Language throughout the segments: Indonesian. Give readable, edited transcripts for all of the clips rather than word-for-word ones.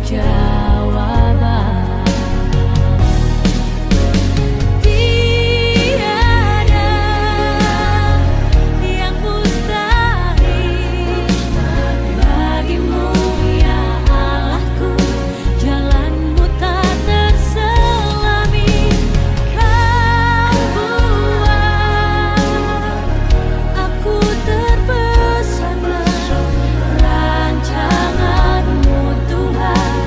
jawaban. Tiada yang mustahil bagimu ya Allahku, jalanmu tak terselami. Kau buat aku terpesona, rancanganmu Tuhan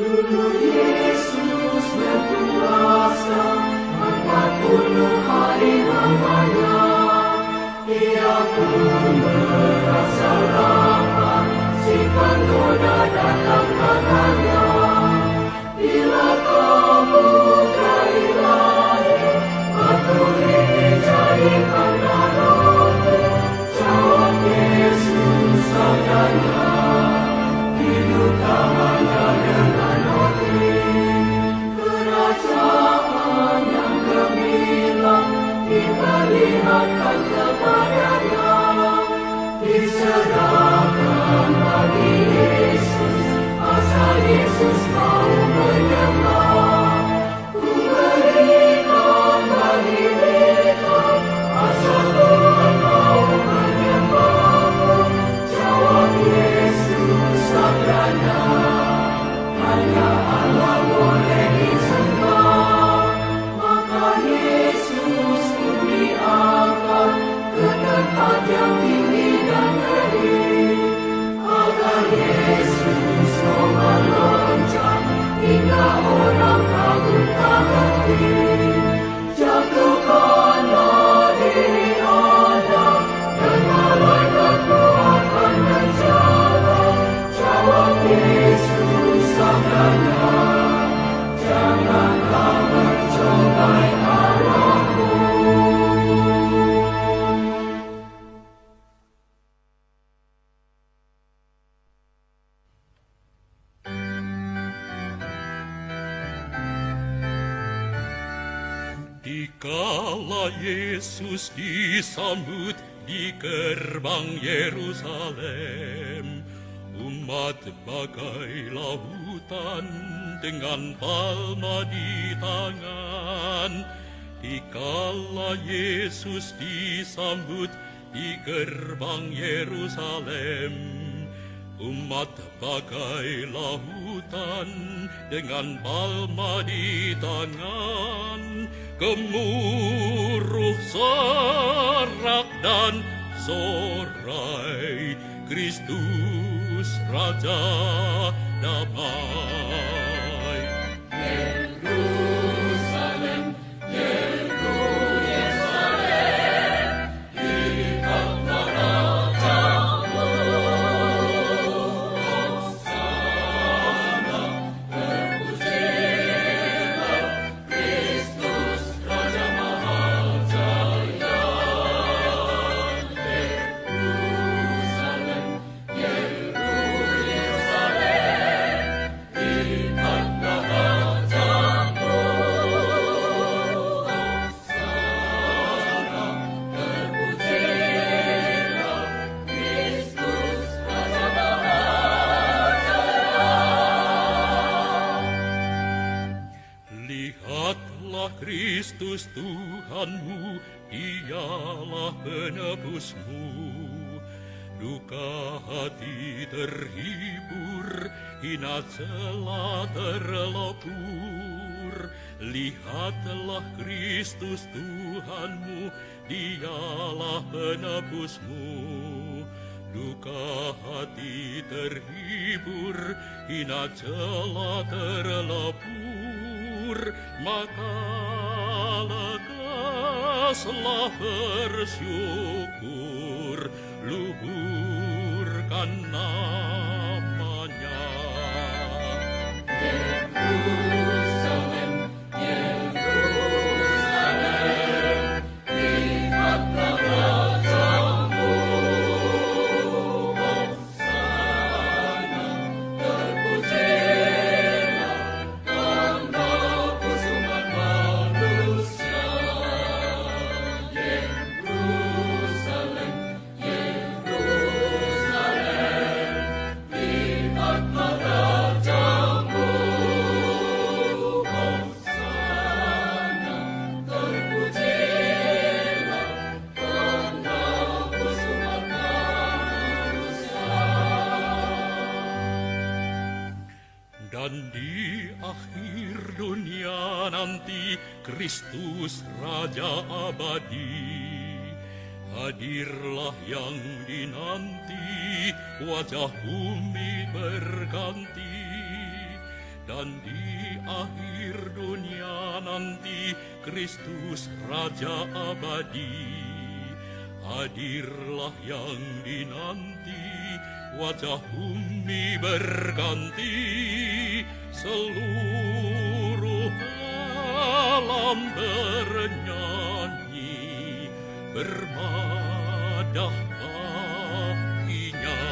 Dulu Yesus berpuasa 40 hari lamanya. Ia pun merasa lapar, si penggoda datang katanya, bila kamu berlari, batu ini jadikanlah roti. Jawab Yesus sabdanya, hidup tak hanya dengan roti. Kerajaan yang gemilang diperlihatkan kepadanya, diserahkan bagi Yesus, asal Yesus mau menyembah. Ku berikan bagi mereka, asal Tuhan mau menyembahku. Jawab Yesus sabdanya, hanya Allah boleh disembah. Maka Yesus pun diangkat ke tempat yang tinggi dan terik, agar Yesus mau melonjak hingga orang kagum tak henti. Jatuhkanlah diri Anda dan malaikatmu akan menjaga. Jawab Yesus sabdanya, janganlah mencobai Allahmu. Dikala Yesus disambut di gerbang Yerusalem, umat bagai lautan dengan palma di tangan. Dikala Yesus disambut di gerbang Yerusalem, umat bagai lautan dengan palma di tangan. Gemuruh sorak dan sorai, Kristus Raja damai. Yerusalem, Yerusalem, lihatlah Rajamu. Hosana, terpujilah Kristus Raja Mahajaya. Yerusalem, Yerusalem, lihatlah Rajamu. Hosana, terpujilah Kristus Raja Mahajaya. Lihatlah Kristus Tuhanmu, Dialah penebusmu. Duka hati terhibur, hina celah terlopur. Lihatlah Kristus Tuhanmu, Dialah penebusmu. Duka hati terhibur, hina celah terlopur. Maka lekaslah bersyukur, luhurkan namanya. Yerusalem, Yerusalem, lihatlah Rajamu. Hosana, terpujilah penebus umat manusia. Yerusalem, Yerusalem, lihatlah Rajamu. Hosana, terpujilah penebus umat manusia. Dan di akhir dunia nanti, Kristus Raja abadi, hadirlah yang dinanti, wajah bumi berganti. Dan di akhir dunia nanti Kristus Raja abadi. Hadirlah yang dinanti, wajah bumi berganti, seluruh alam bernyanyi, bermadah baginya.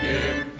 Yerusalem,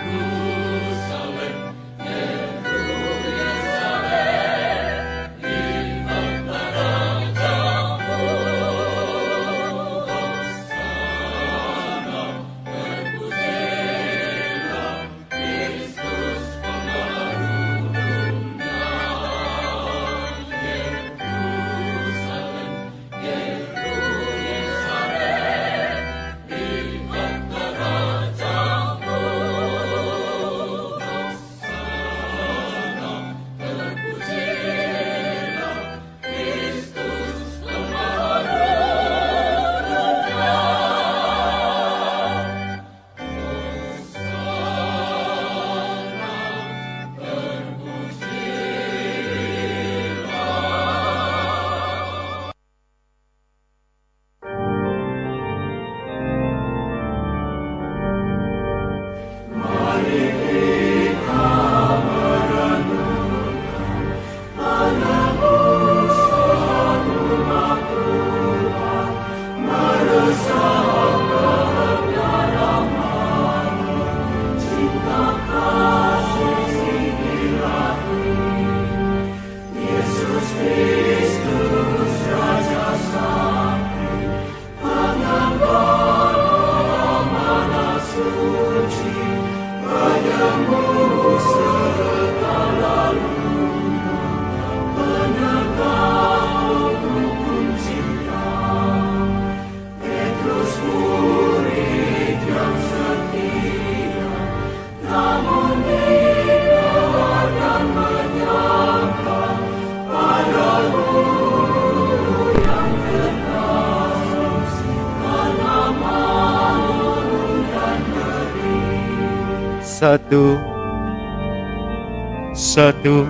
Satu,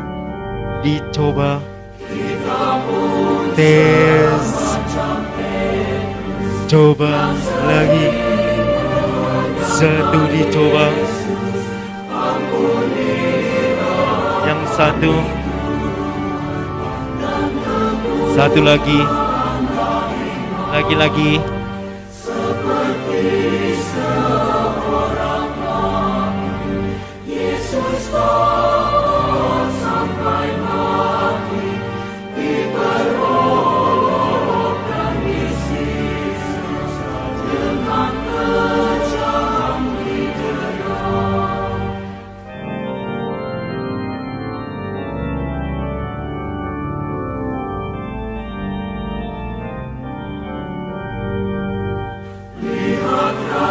dicoba. Tes. Coba lagi. Satu, dicoba. Yang satu. Satu lagi. Lagi-lagi. Lihatlah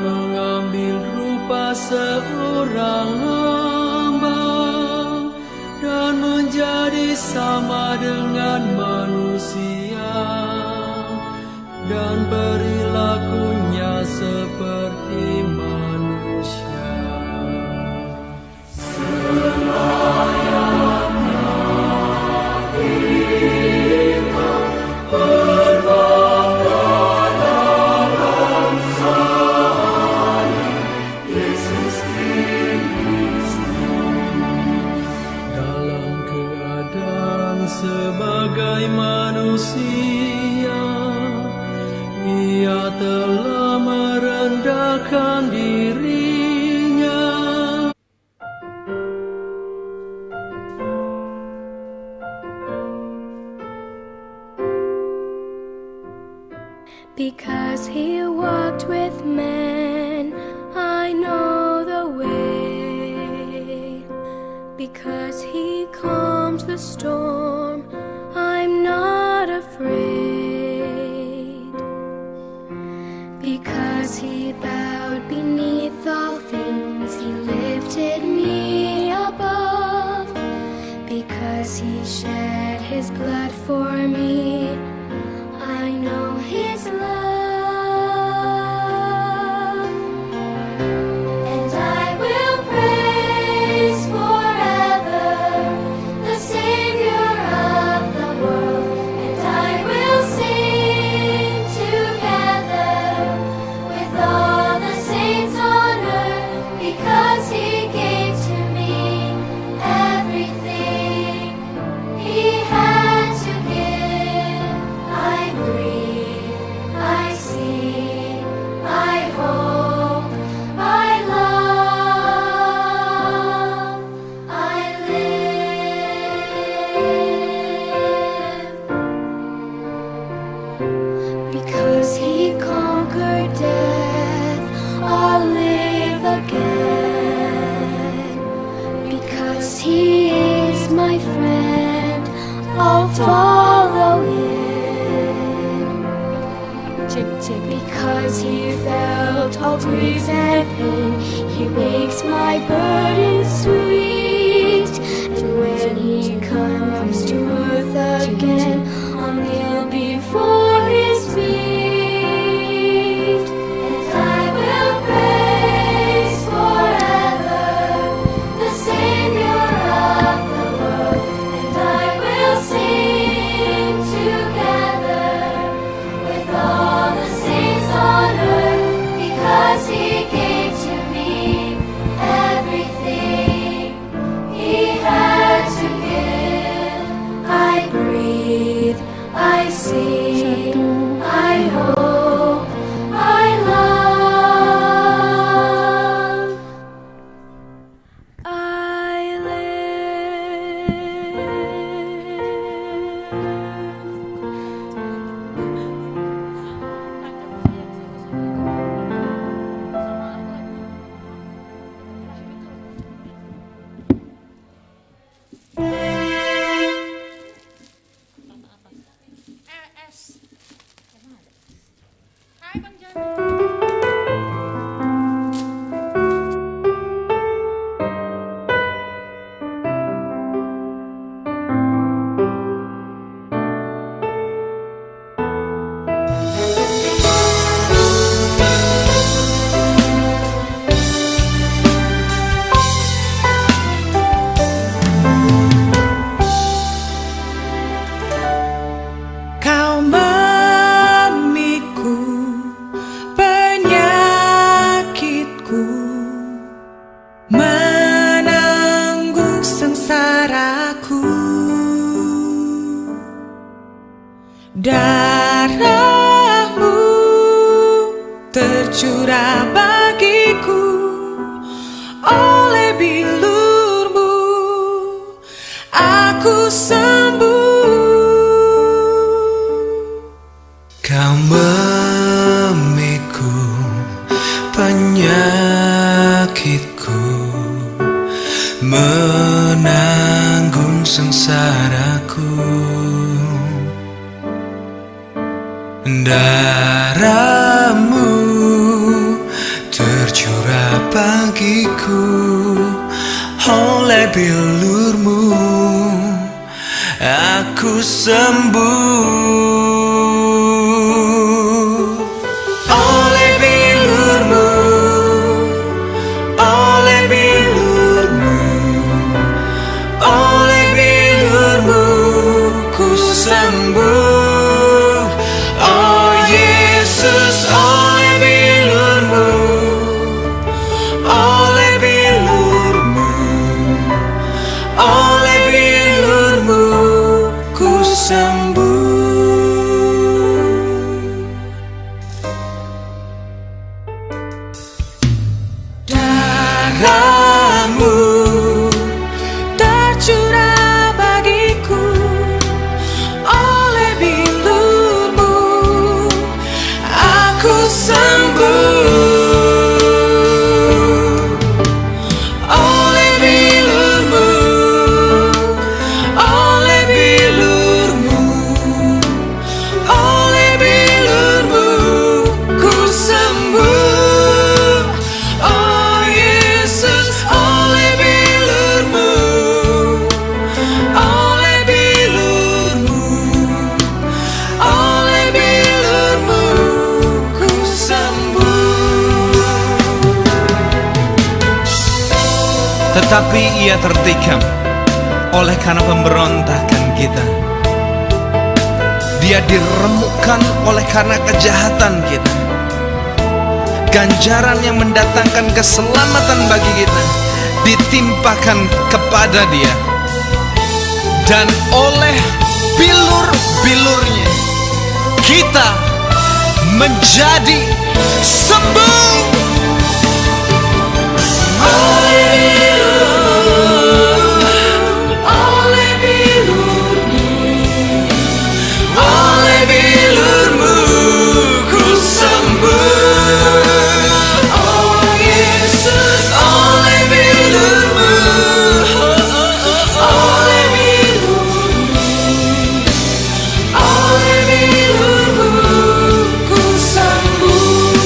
mengambil rupa seorang hamba dan menjadi sama dengan manusia, dan perilakunya seperti manusia. Dalam keadaan sebagai manusia, Ia telah merendahkan dirinya. Because He walked with men, I know the way. Because He calmed the storm, I'm not afraid. Because He bowed beneath all things, He lifted me above. Because He shed His blood for me, I know His love. And I will praise forever the Savior of the world. And I will sing together with all the saints on earth, because He gave to me everything He had to give. I breathe, I see, I hope, I love, I live. Because He conquered death, I'll live again. Because He is my friend, I'll follow Him. Because He felt all grief and pain, He makes my burden sweet. And when He comes to earth again, I'll kneel before His feet. And I will praise forever the Savior of the world. And I will sing together with all the saints on earth, because He gave to me everything He had to give. I breathe, I sing, I hope, I love, I Kau memikul penyakitku, menanggung sengsaraku. Darahmu tercurah bagiku, oleh bilurmu aku sembuh. Kau memikul penyakitku, menanggung sengsaraku. Darahmu bagiku, oleh bilurmu aku sembuh. Oleh bilurmu, oleh bilurmu, oleh bilurmu ku sembuh. Oh Yesus, oleh bilurmu, oleh bilurmu, oleh bilurmu ku sembuh. Darahmu tercurah bagiku, oleh bilurmu aku sembuh. Oleh bilurmu, oleh bilurmu, oleh bilurmu ku sembuh. Oh Yesus, oleh bilurmu, oleh bilurmu, oleh bilurmu ku sembuh. Tetapi ia tertikam oleh karena pemberontakan kita. Dia diremukkan oleh karena kejahatan kita. Ganjaran yang mendatangkan keselamatan bagi kita ditimpakan kepada dia. Dan oleh bilur-bilurnya kita menjadi sembuh. Oleh bilurmu, Oleh bilurmu ku sembuh. oh Yesus, Oleh bilurmu, oleh bilurmu, oleh bilurmu ku sembuh.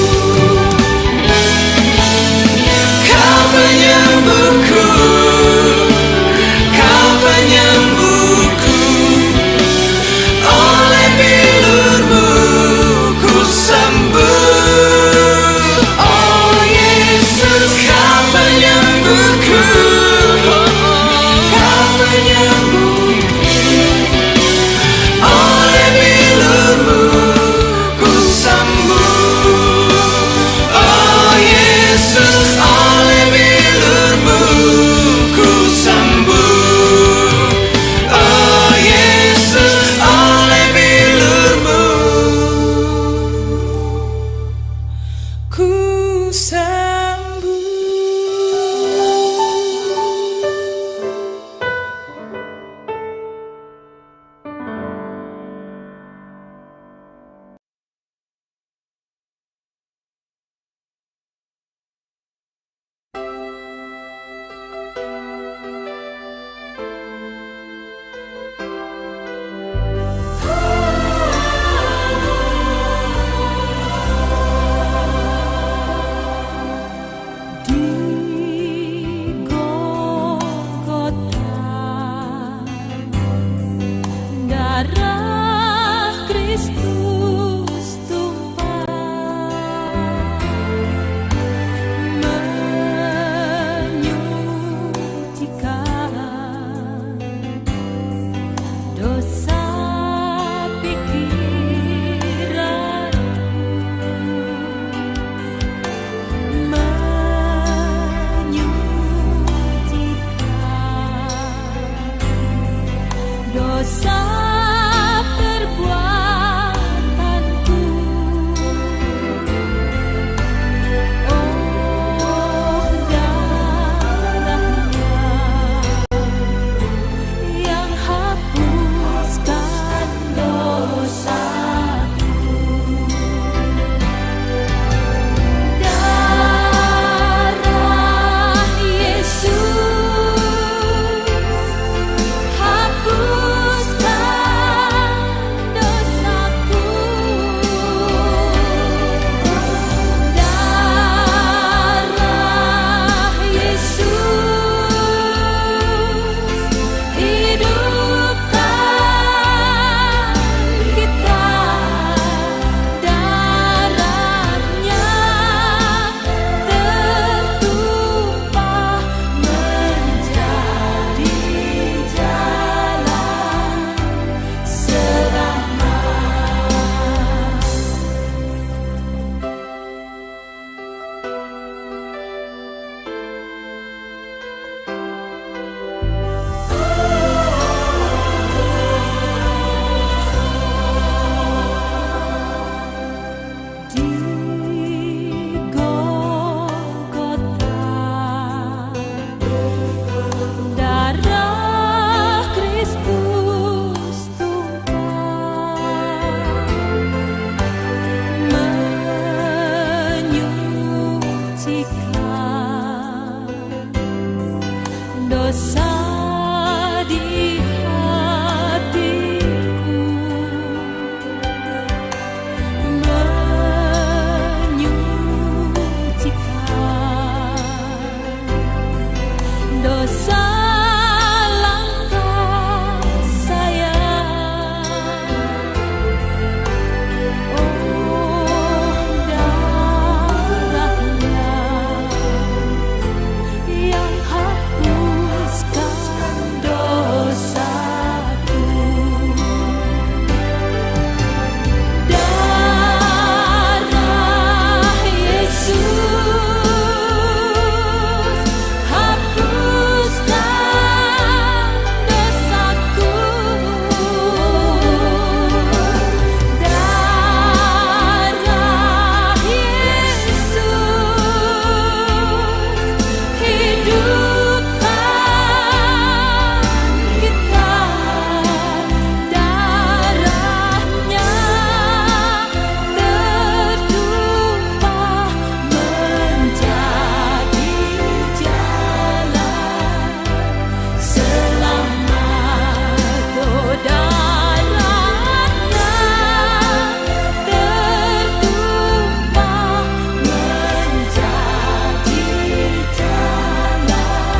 dosa di hatiku menyucikan dosa langkah saya. Oh, darahnya yang hapuskan dosaku. Darah Yesus hapuskan dosaku. Darah Yesus hidupkan kita. Darahnya tertumpah menjadi jalan selamat. Oh, darahnya tertumpah menjadi jalan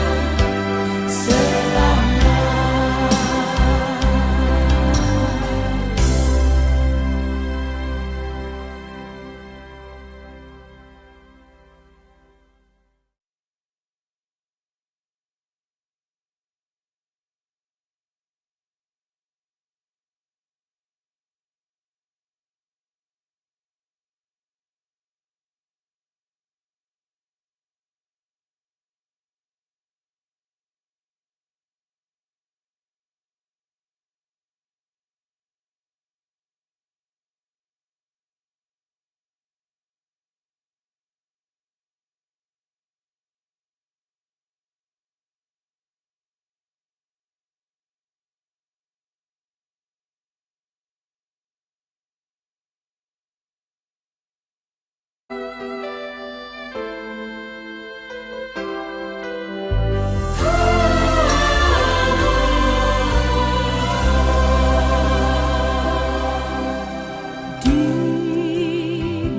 di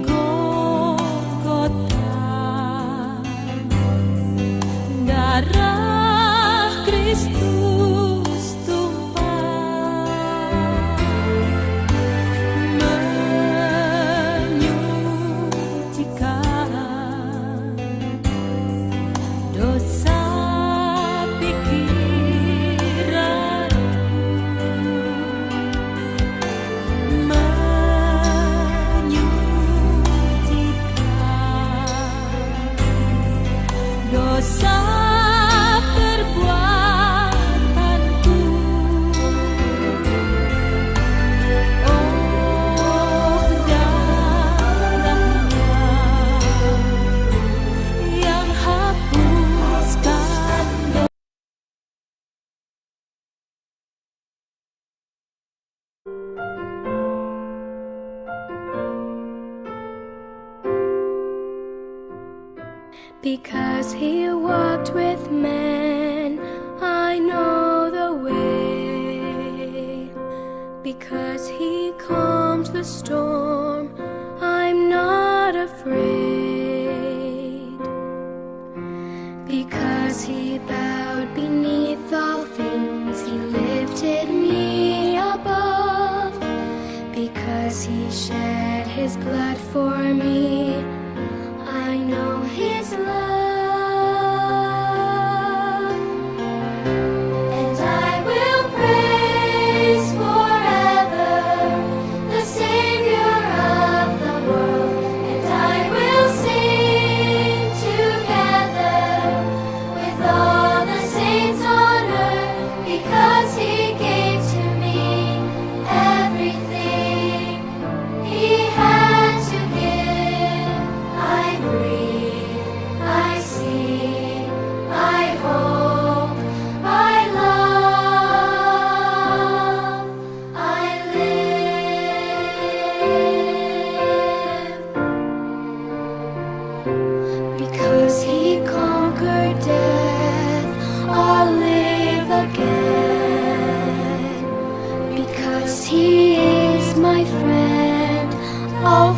Golgota. Darah Kristus tumpah menyucikan dosa pikiranku, menyucikan dosa perbuatanku. Oh, darahnya yang hapuskan Because he walked with men, I know the way. Because he calmed the storm, I'm not afraid. Because he bowed beneath all things, he lifted me above. Because he shed his blood for me, I know his love. And I will praise forever the Savior of the world. And I will sing together with all the saints on earth. Because he gave to me everything he had to give.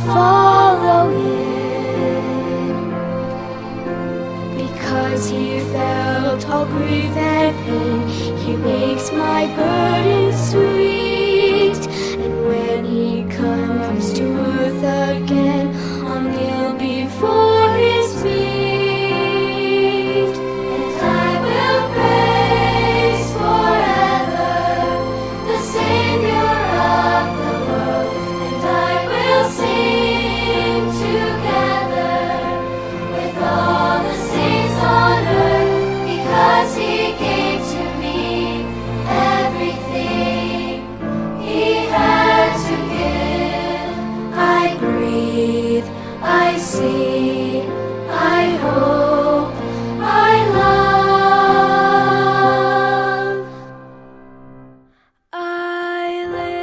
follow him. Because he felt all grief and pain, he makes my burden sweet. And when he comes to earth again, I'll kneel before his feet. And I will praise forever the Savior of the world. And I will sing together with all the saints on earth, because he gave to me everything he had to give. I breathe, I see, I hope, I love, I live.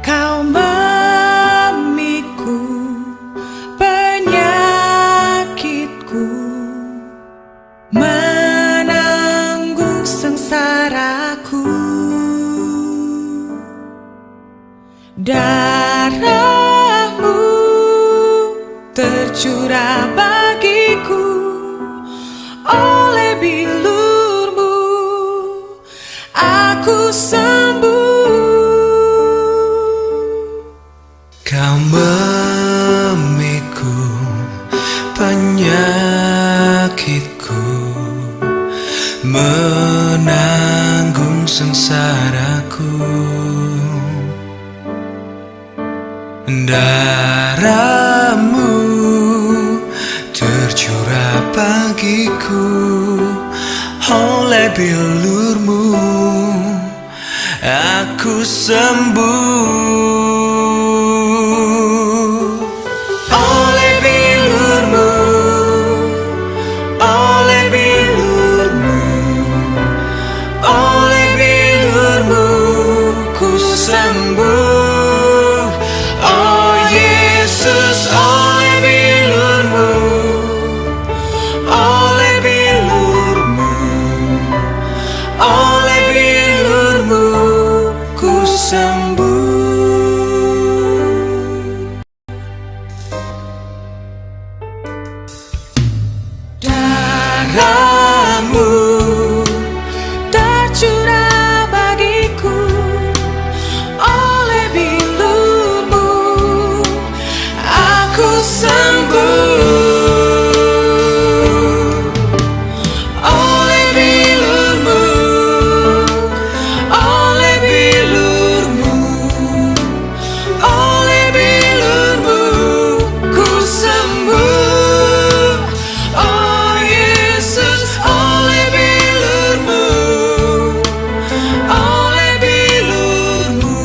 Kau memikul penyakitku, menanggung sengsaraku. Darahmu tercurah bagiku, oleh bilurmu aku sembuh. Kau memikul penyakitku, menanggung sengsaraku. Darahmu tercurah bagiku, oleh bilurmu aku sembuh. Oleh bilurmu, oleh bilurmu, oleh bilurmu ku sembuh. Oh Yesus, oleh bilurmu, oleh bilurmu, oleh bilurmu ku sembuh. Darahmu tercurah bagiku, oleh bilurmu aku sembuh. Oleh bilurmu, oleh bilurmu, oleh bilurmu ku sembuh. Oh Yesus, oleh bilurmu, oleh bilurmu,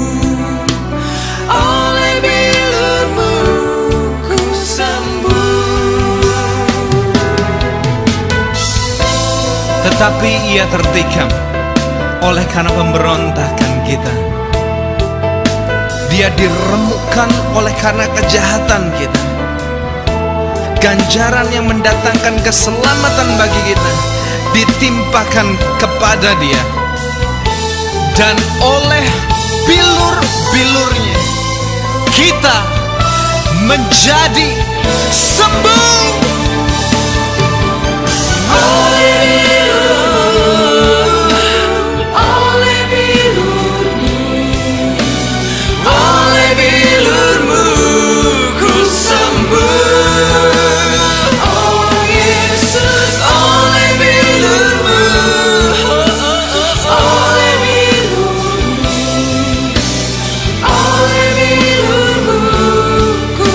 oleh bilurmu ku sembuh. Tetapi ia tertikam oleh karena pemberontakan kita. Dia diremukkan oleh karena kejahatan kita. Ganjaran yang mendatangkan keselamatan bagi kita ditimpakan kepada dia. Dan oleh bilur-bilurnya kita menjadi sembuh. Oleh bilurmu, oleh bilurmu, oleh bilurmu ku sembuh. Oh Yesus, oleh bilurmu, oleh bilurmu, oleh bilurmu ku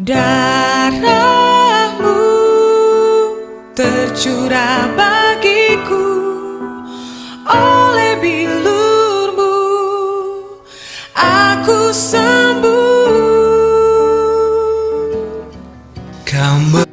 Darahmu tercurah bagiku, oleh bilurmu aku sembuh. Kau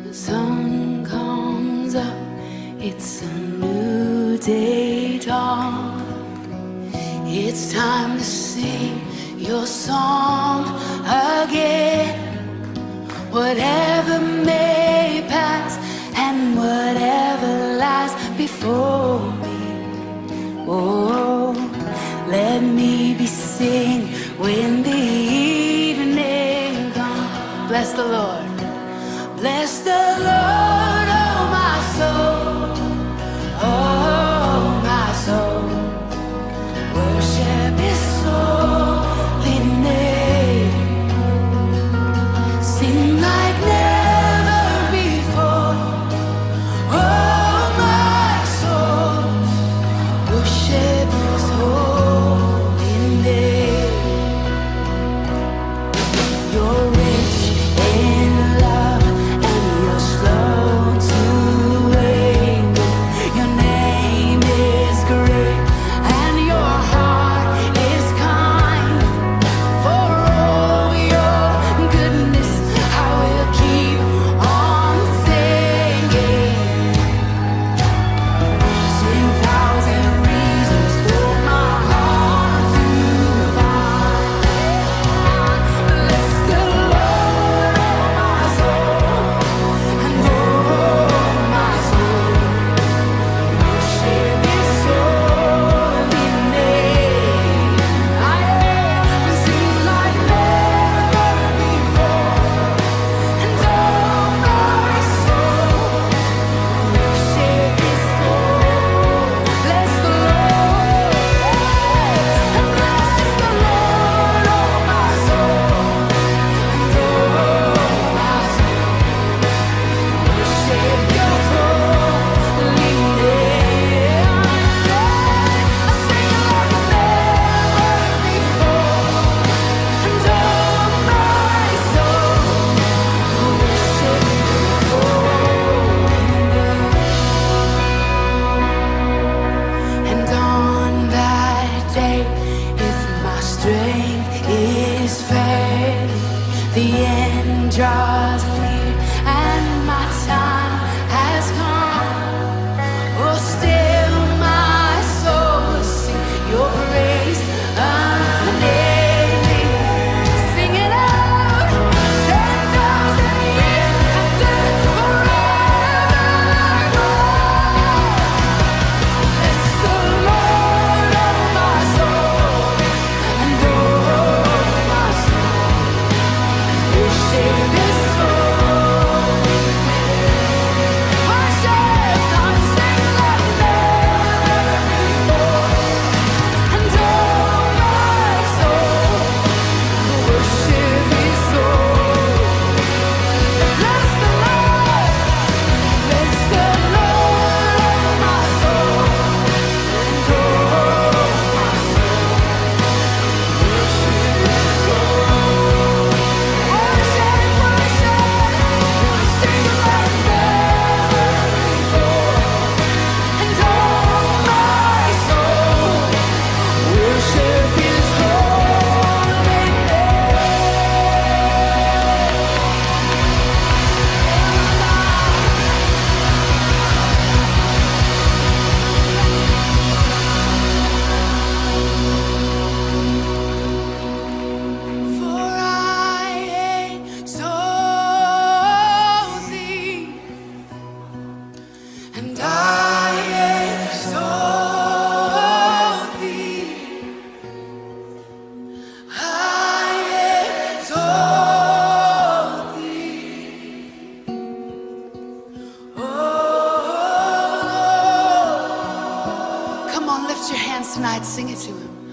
The sun comes up, it's a new day dawn. It's time to sing your song again. Whatever may pass and whatever lies before me. Oh, let me be singing when the evening comes. Bless the Lord. Bless the Lord, oh my soul, oh my soul. Worship His holy name. Sing like never before, oh my soul. Worship His holy name. You're rich in love, slow to anger. Your name lift your hands tonight, sing it to him.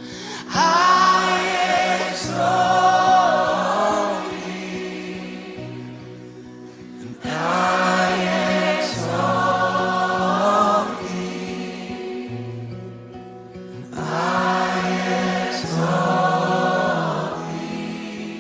I exalt thee, and I exalt thee, and I exalt thee.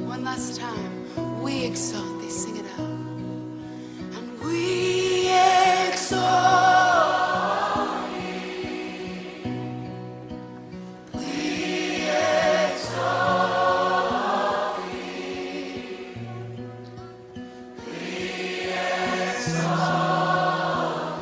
One last time, we exalt thee, sing it out. And we exalt thee. We exalt thee. We exalt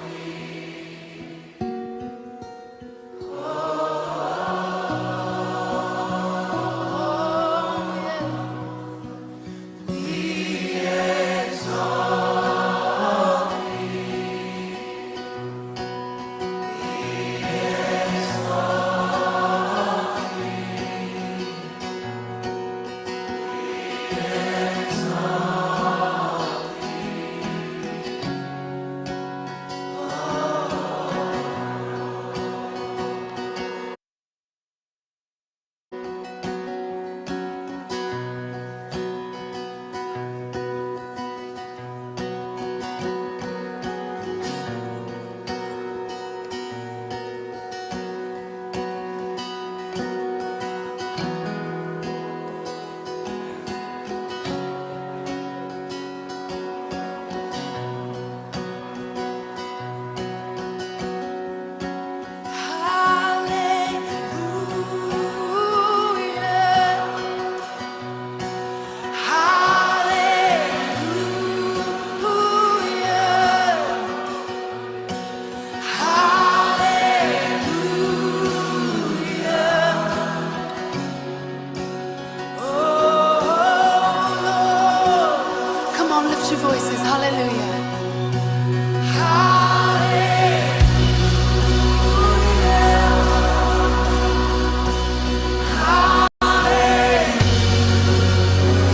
Come on, lift your voices. Hallelujah.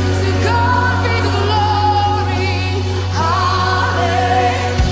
To God be the glory. Hallelujah.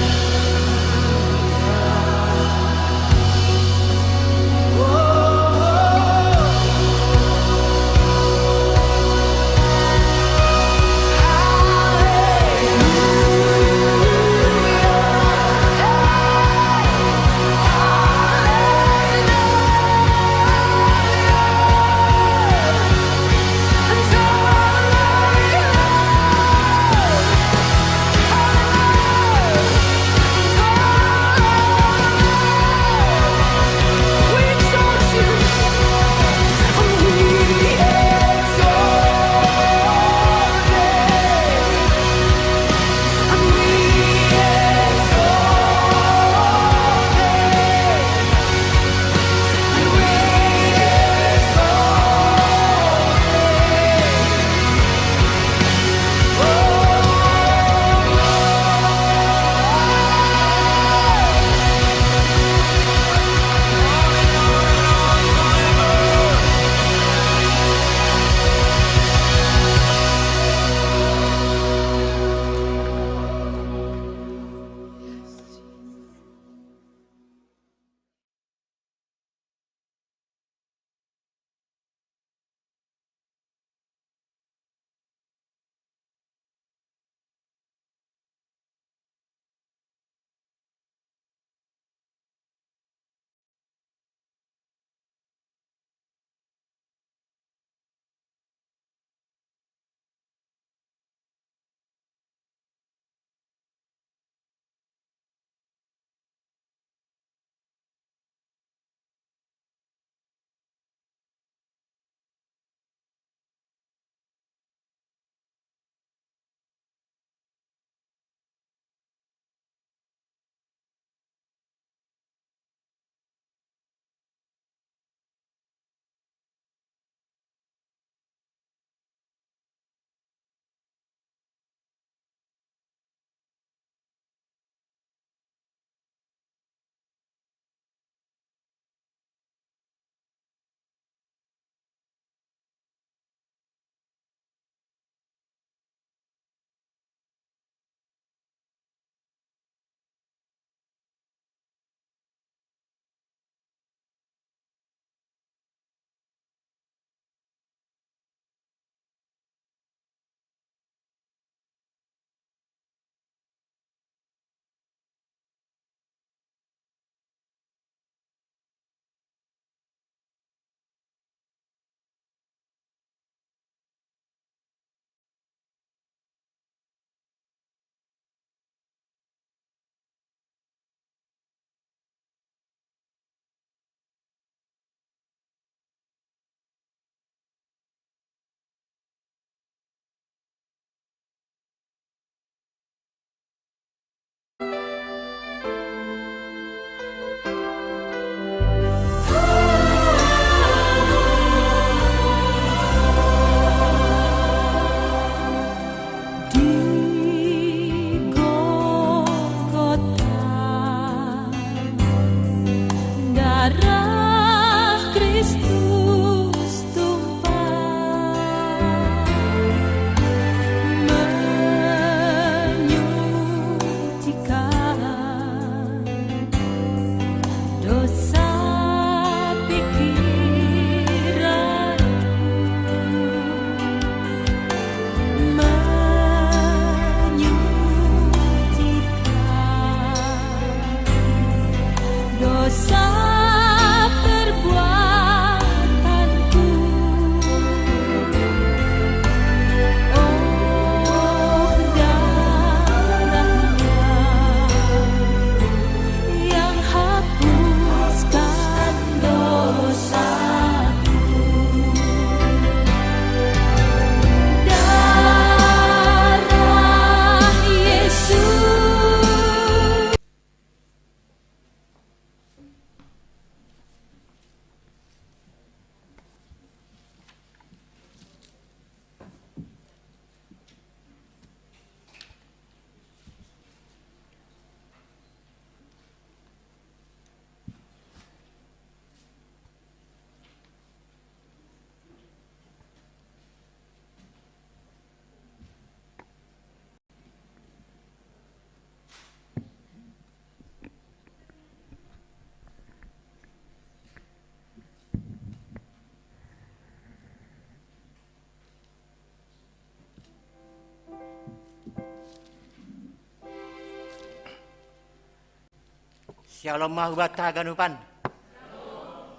Shalom mahubata ganupan.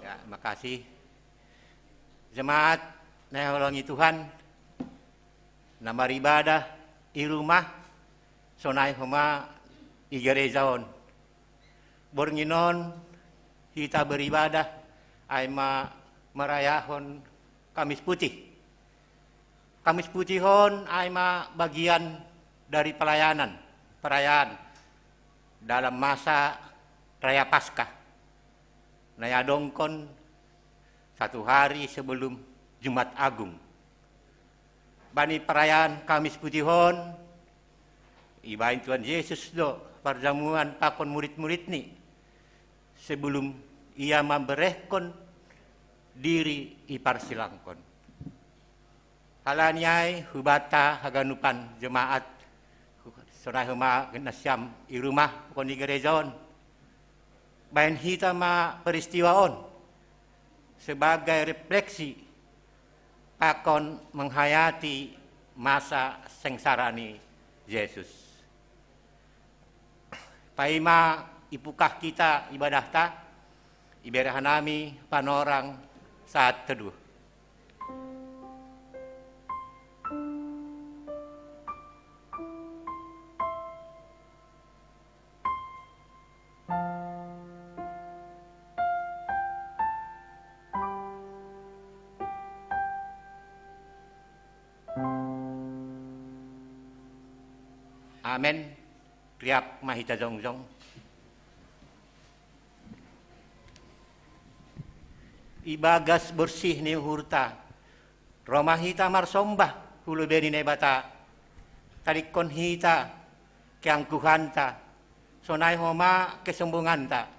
Ya, makasih. Jemaat naholongi Tuhan. Nama ibadah di rumah sonai homa di gerejaon. Bornginon kita beribadah aima merayahon Kamis Putih. Kamis Putih hon aima bagian dari perayaan dalam masa Raya Paskah. Naya dongkon 1 hari sebelum Jumat Agung. Bani perayaan Kamis Putih hon ibain Tuhan Yesus do perjamuan pakon murid-murid ni sebelum ia memberehkon diri ipar silangkon. Halanyai hubata haganupan jemaat sonai huma genasyam i rumah kon di gerejaon. Bain hita ma peristiwaon sebagai refleksi pakon menghayati masa sengsarani Yesus. Paima ipukah kita ibadah ta iberahanami panorang saat teduh. Amen. Riap mahita jongjong. Ibagas bersih ni hurta. Roma hita marsombah hulu beni nebata. Tarikon hita keangkuhanta. Sonai homa kesombonganta.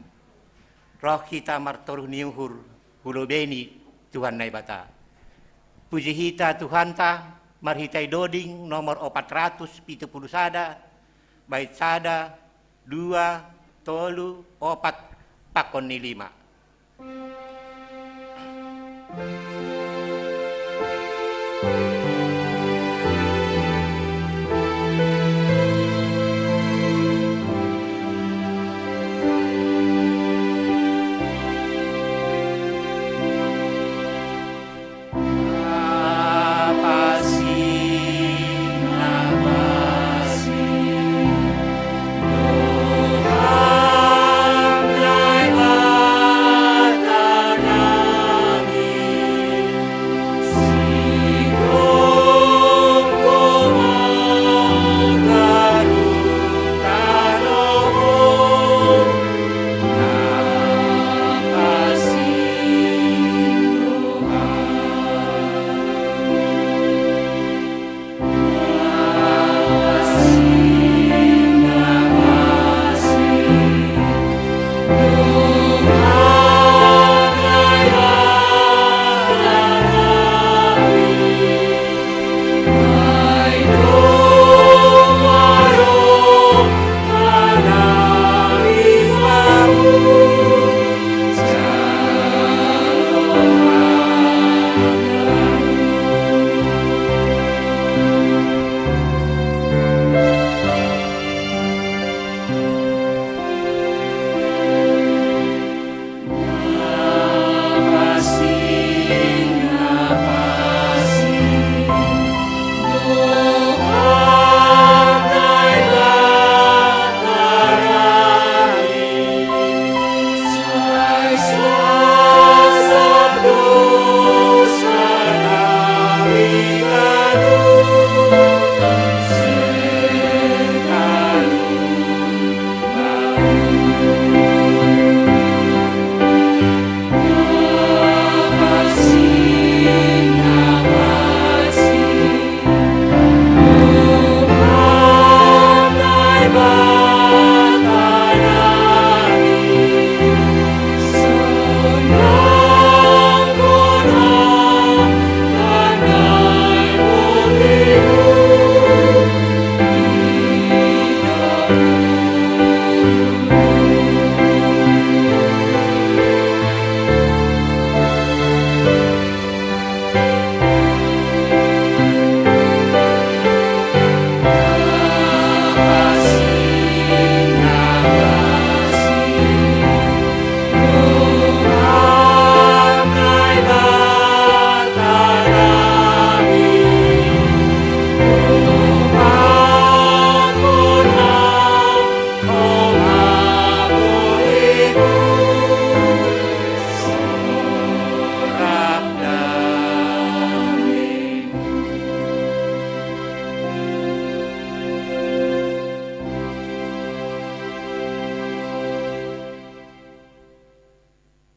Roh hita martoruh niuhur hulu beni Tuhan nebata. Puji hita Tuhanta marhitai doding nomor 470 sada, bait sada, 2, tolu, 4, pakon ni 5.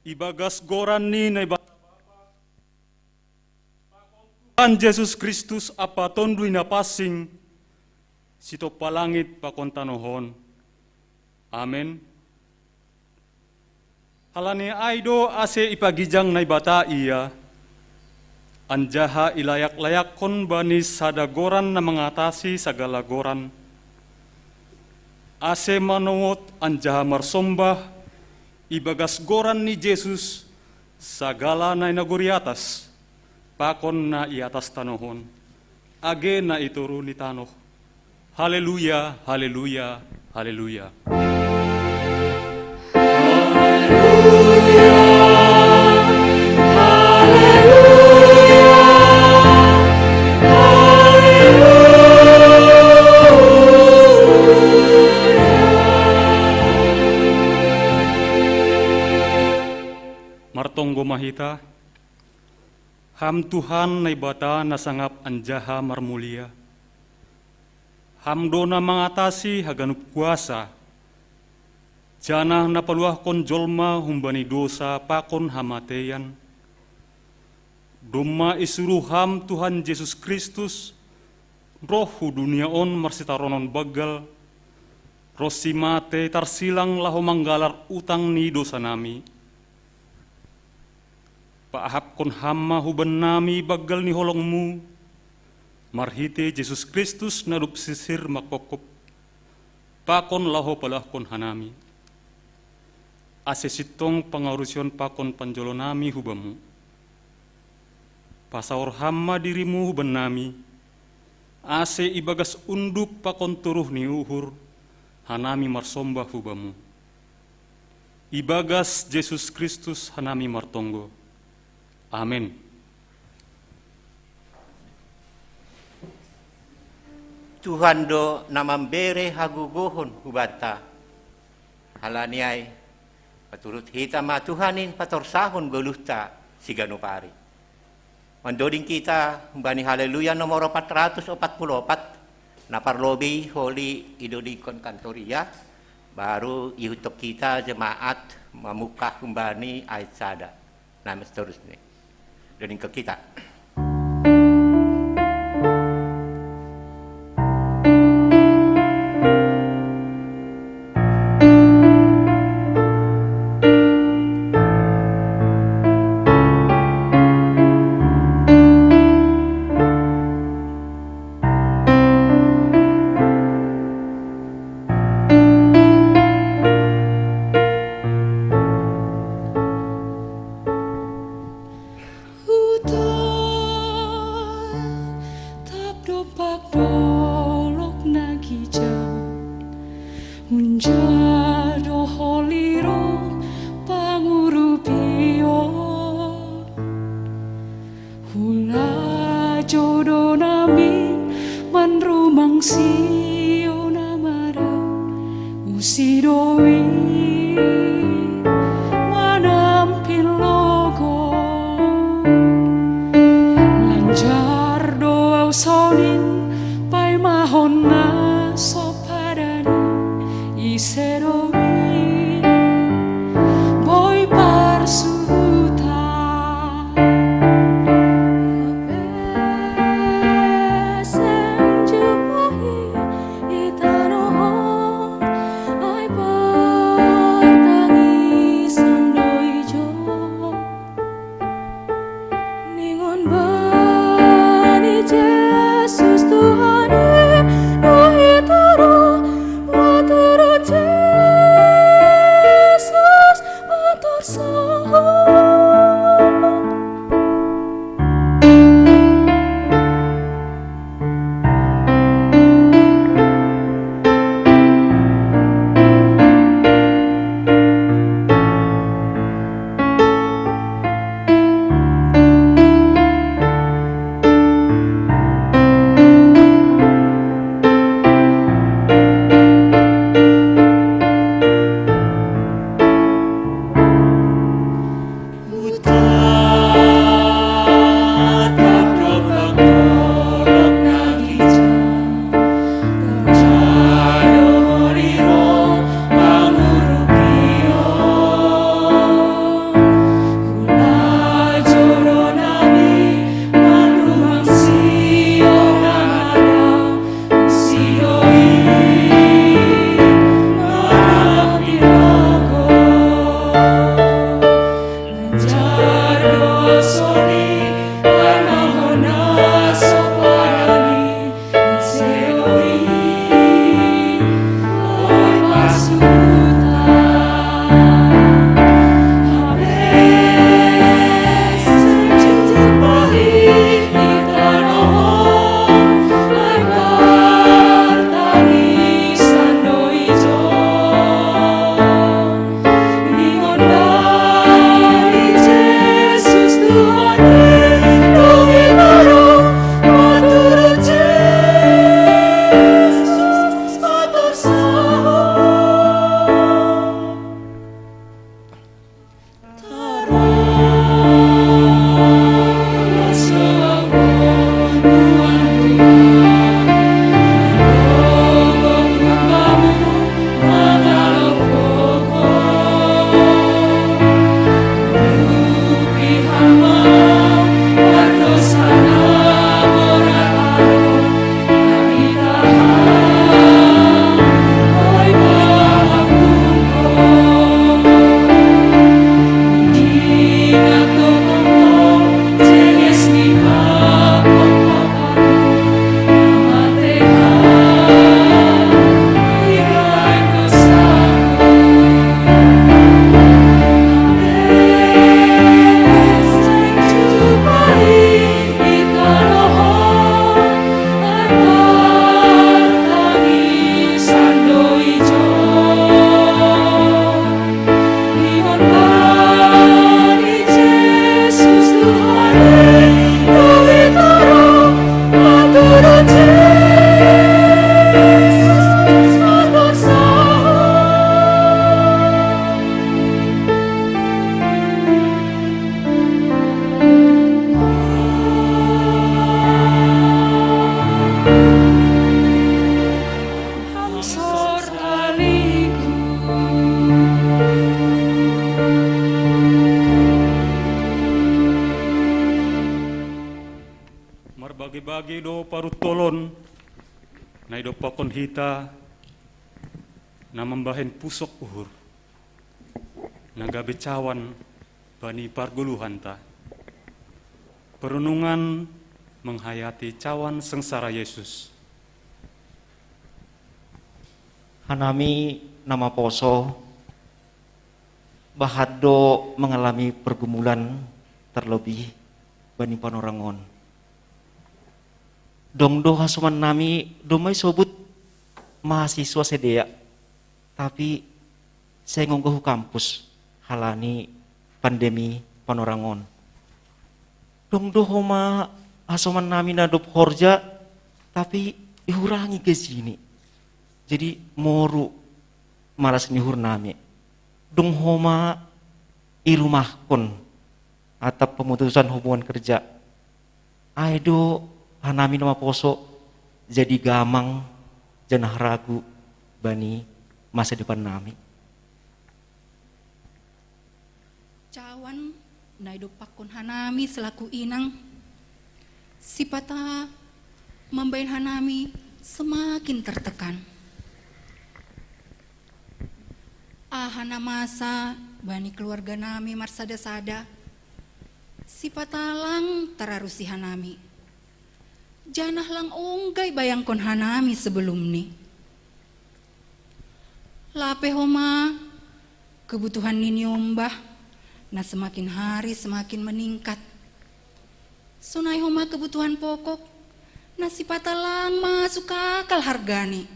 ibagas goran ni na iba Tuhan Yesus Kristus apa tondui na pasing sito palangit pakontanohon. Amen. Halani aido ase ipagijang na ibata iya, anjaha ilayak-layak kon banis sada goran na mengatasi segala goran. Ase manungot anjaha marsombah, ibagas goran ni Yesus sagala na inaguri atas, pakon na iatas tanohon, age na ituru ni tanoh. Haleluya, haleluya, haleluya. Martonggo mahita, ham Tuhan na ibata na sangap anjaha marmulia. Ham do na mengatasi haganup kuasa, janah na paluah kon jolma humbani dosa pakon hamateyan. Doma isuruh ham Tuhan Yesus Kristus, rohu dunia on marsitaronon bagal, rosi mate tarsilang laho manggalar utang ni dosa nami. Paahap kon hamma huban nami bagal ni holongmu, marhite Yesus Kristus narup sisir makokop, pakon laho palah kon hanami. Ase sitong pangarusion pakon panjolo nami hubamu. Pasaur hamma dirimu huban nami, ase ibagas unduk pakon turuh ni uhur, hanami marsombah hubamu. Ibagas Yesus Kristus hanami martonggo. Amin. Tuhan do namambere hagugohon hubata. Halaniay paturut hita ma Tuhanin patorsahon goluhta siganupari. Mandoding kita bani haleluya nomor 444 na parlobi Holy Idodikon Kantoria baru iutok kita jemaat memukah kembali ayat sada. Nama seterusnya. Doding ke kita. Bye. bagi-bagi do parutolon na do pakon hita na membahen pusok uhur na gabe cawan bani parguluhan ta. Perenungan menghayati cawan sengsara Yesus. Hanami nama poso bahado mengalami pergumulan terlebih bani panorangon. Dongdo hasuman nami domai sobut mahasiswa sedea, tapi saya ngonggoh kampus halani pandemi panorangon. Dongdo homa hasuman nami nadop horja, tapi ihurangi ke sini. Jadi moru malas nihur nami. Dong homa irumahkon atap pemutusan hubungan kerja. Aido hanami nama poso jadi gamang janah ragu bani masa depan nami. Cawan naido pakon hanami selaku inang sipata membain hanami semakin tertekan. Ahana masa bani keluarga nami marsada-sada sipatalang tararusi hanami. Janah lang unggay bayangkon hanami sebelum ni. Lape homa kebutuhan ninyombah na semakin hari semakin meningkat. Sunai homa kebutuhan pokok na sipatalang masuk akal hargani.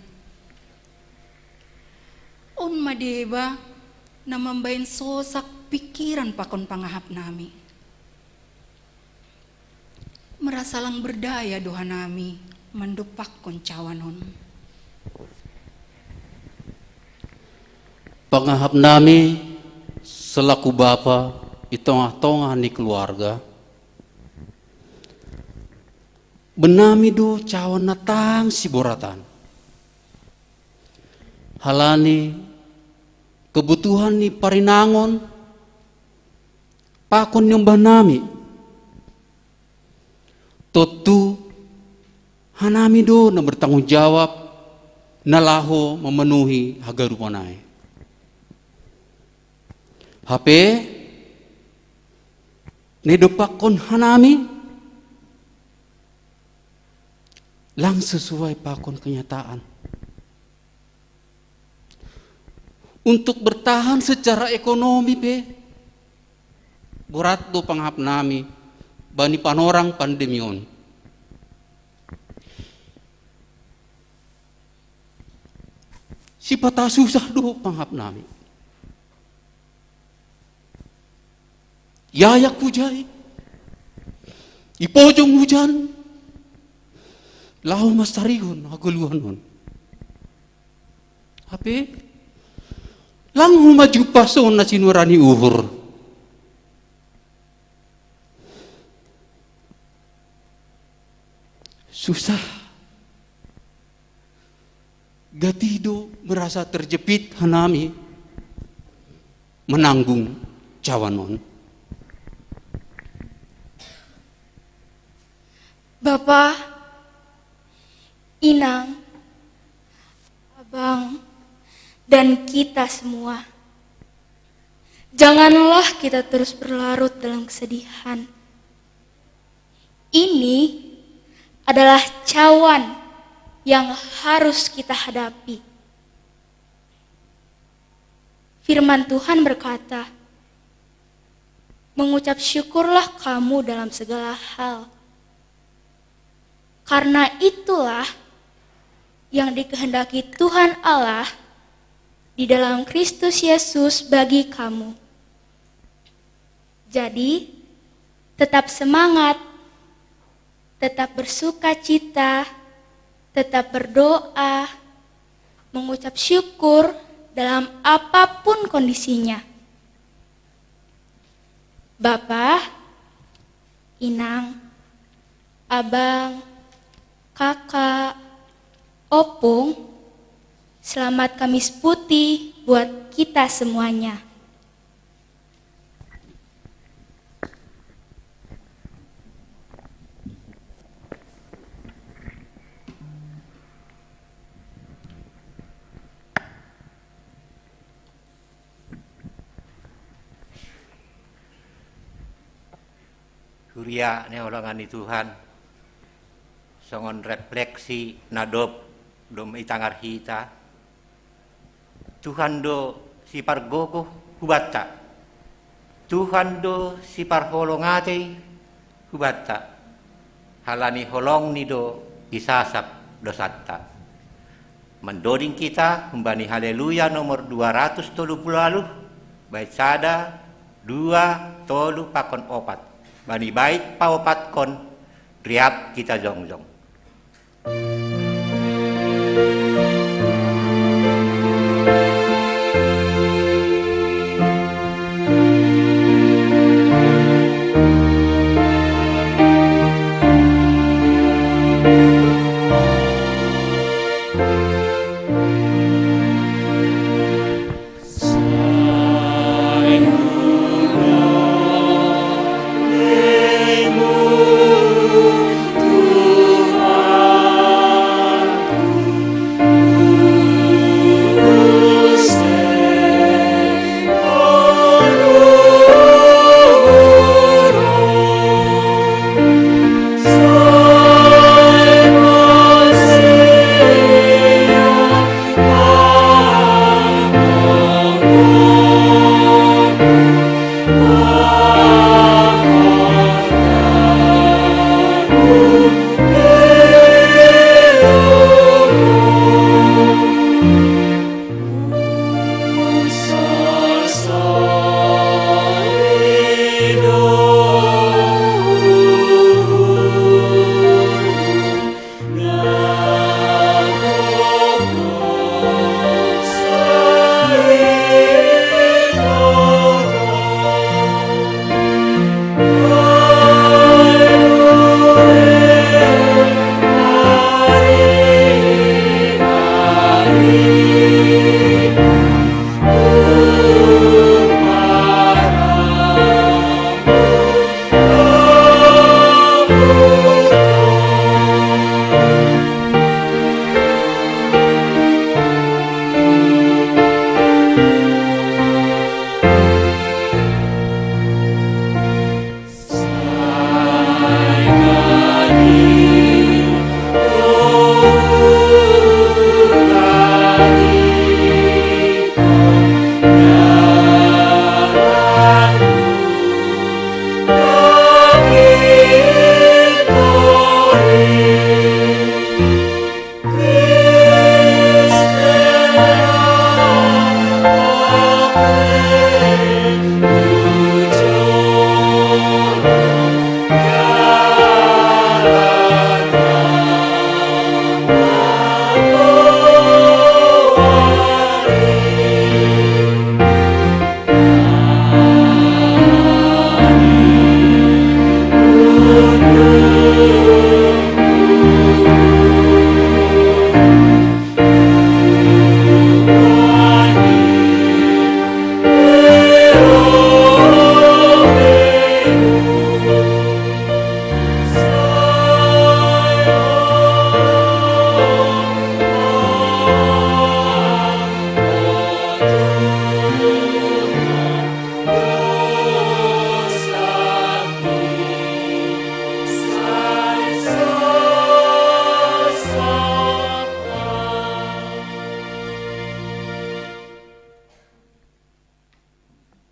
Un madeba na membain sosak pikiran pakon pangahap nami. Merasalang berdaya doha nami mendupak koncawanon. Pangahap nami selaku bapa itongah-tongah ni keluarga. Benami do cawan natang si boratan. Halani kebutuhan ni parinangon pakon nyembah nami. Totu hanami do na bertanggung jawab nalaho memenuhi hagarupanai. HP ni do pakon hanami lang sesuai pakon kenyataan. Untuk bertahan secara ekonomi berat do panghap nami bani panorang pandemion. Sipata susah do panghap nami. Yayak hujai, ipojong hujan, lahu mastarihon aguluhanon. Tapi lang maju pason na sinurani uhur. Susah. Gatido merasa terjepit hanami menanggung cawanon. Bapak, Inang, Abang, dan kita semua. Janganlah kita terus berlarut dalam kesedihan. Ini adalah cawan yang harus kita hadapi. Firman Tuhan berkata, mengucap syukurlah kamu dalam segala hal. Karena itulah yang dikehendaki Tuhan Allah di dalam Kristus Yesus bagi kamu. Jadi, tetap semangat, tetap bersuka cita, tetap berdoa, mengucap syukur dalam apapun kondisinya. Bapak, Inang, Abang, Kakak, Opung, selamat Kamis Putih buat kita semuanya. Turia ne olongani Tuhan. Songon refleksi nadop dom itangar hita. Tuhan do si pargogo hubata. Tuhan do si parholongate hubata. Halani holong ni do isasap dosatta. Mendoding kita membani haleluya nomor 230 bait sada 2 tolu pakon opat. Bani bait paopat kon riap kita jongjong.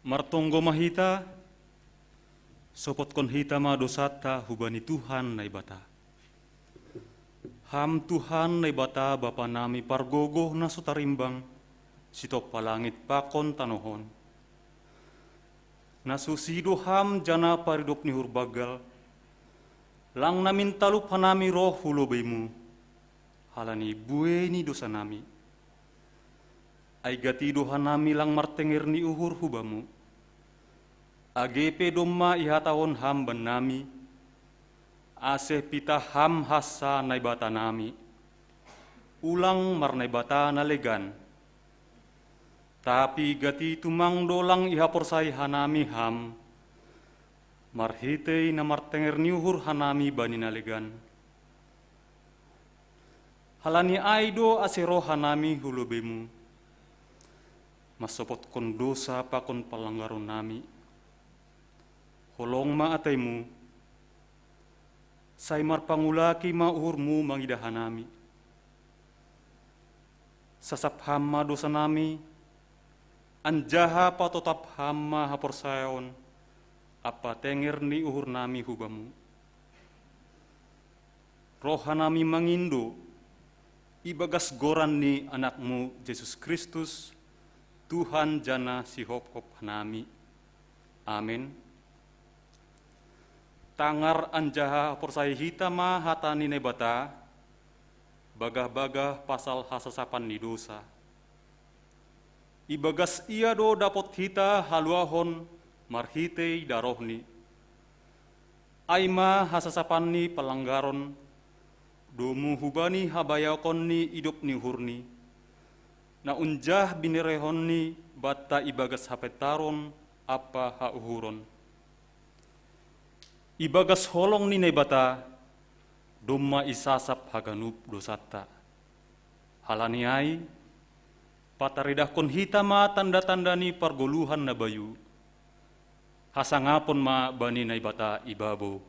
Martonggo mahita, sopot kon hita ma dosata hubani Tuhan na ibata. Ham Tuhan na ibata bapa nami pargogo na sutarimbang, sitok palangit pakon tanohon. Nasusido ham jana paridop ni hurbagal, lang namin talup hanami roh hulobaimu, halani bue ni dosa nami. Ay gatido hanami lang martengir ni uhur hubamu. Agepe domma ihatawon ham ban nami, ase pita ham hasa naibata nami, ulang marnaibata nalegan. Tapi gati tumang dolang ihaporsay hanami ham, marhitay na martengir ni uhur hanami bani nalegan. Halani aido asero hanami hulobemu, masopot kon dosa pakon palanggaron nami. Holong maataymu, saimar pangulaki mauhurmu mangidahanami. Sasap hama dosa nami, anjaha patotap hama haporsayon, apa tenger ni uhur nami hubamu. Rohanami mangindo, ibagas goran ni anakmu Yesus Kristus, Tuhan jana si hop-hop nami. Amin. Tangar anjaha porsai hitama hatani nebata, bagah-bagah pasal hasasapan ni dosa. Ibagas ia do dapot hita haluahon marhitei darohni. Aima hasasapan ni pelanggaron, domu hubani habayakon ni hidup ni hurni. Na unjah binirehon ni bata ibagas hapetaron apa hauhuron. Ibagas holong ni nebata, domma isasap haganup dosata. Halaniai, pataridahkon hitama tanda-tanda ni pargoluhan na bayu. Hasangapon ma bani nebata ibabo.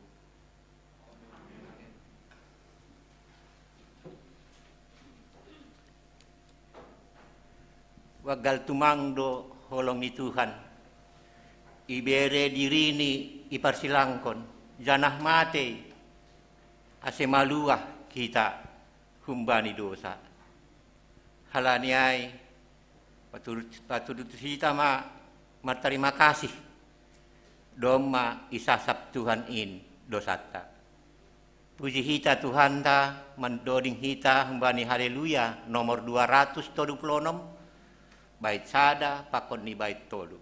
Wagal tumangdo holong ni Tuhan, ibere diri ni iparsilangkon, janah mate, ase maluah kita humbani dosa. Halaniai, patudut kita terima kasih, doma isasap Tuhan in dosata. Puji hita Tuhan ta, mendoding hita humbani haleluya nomor 276, bait sada pakon ni bait tolu.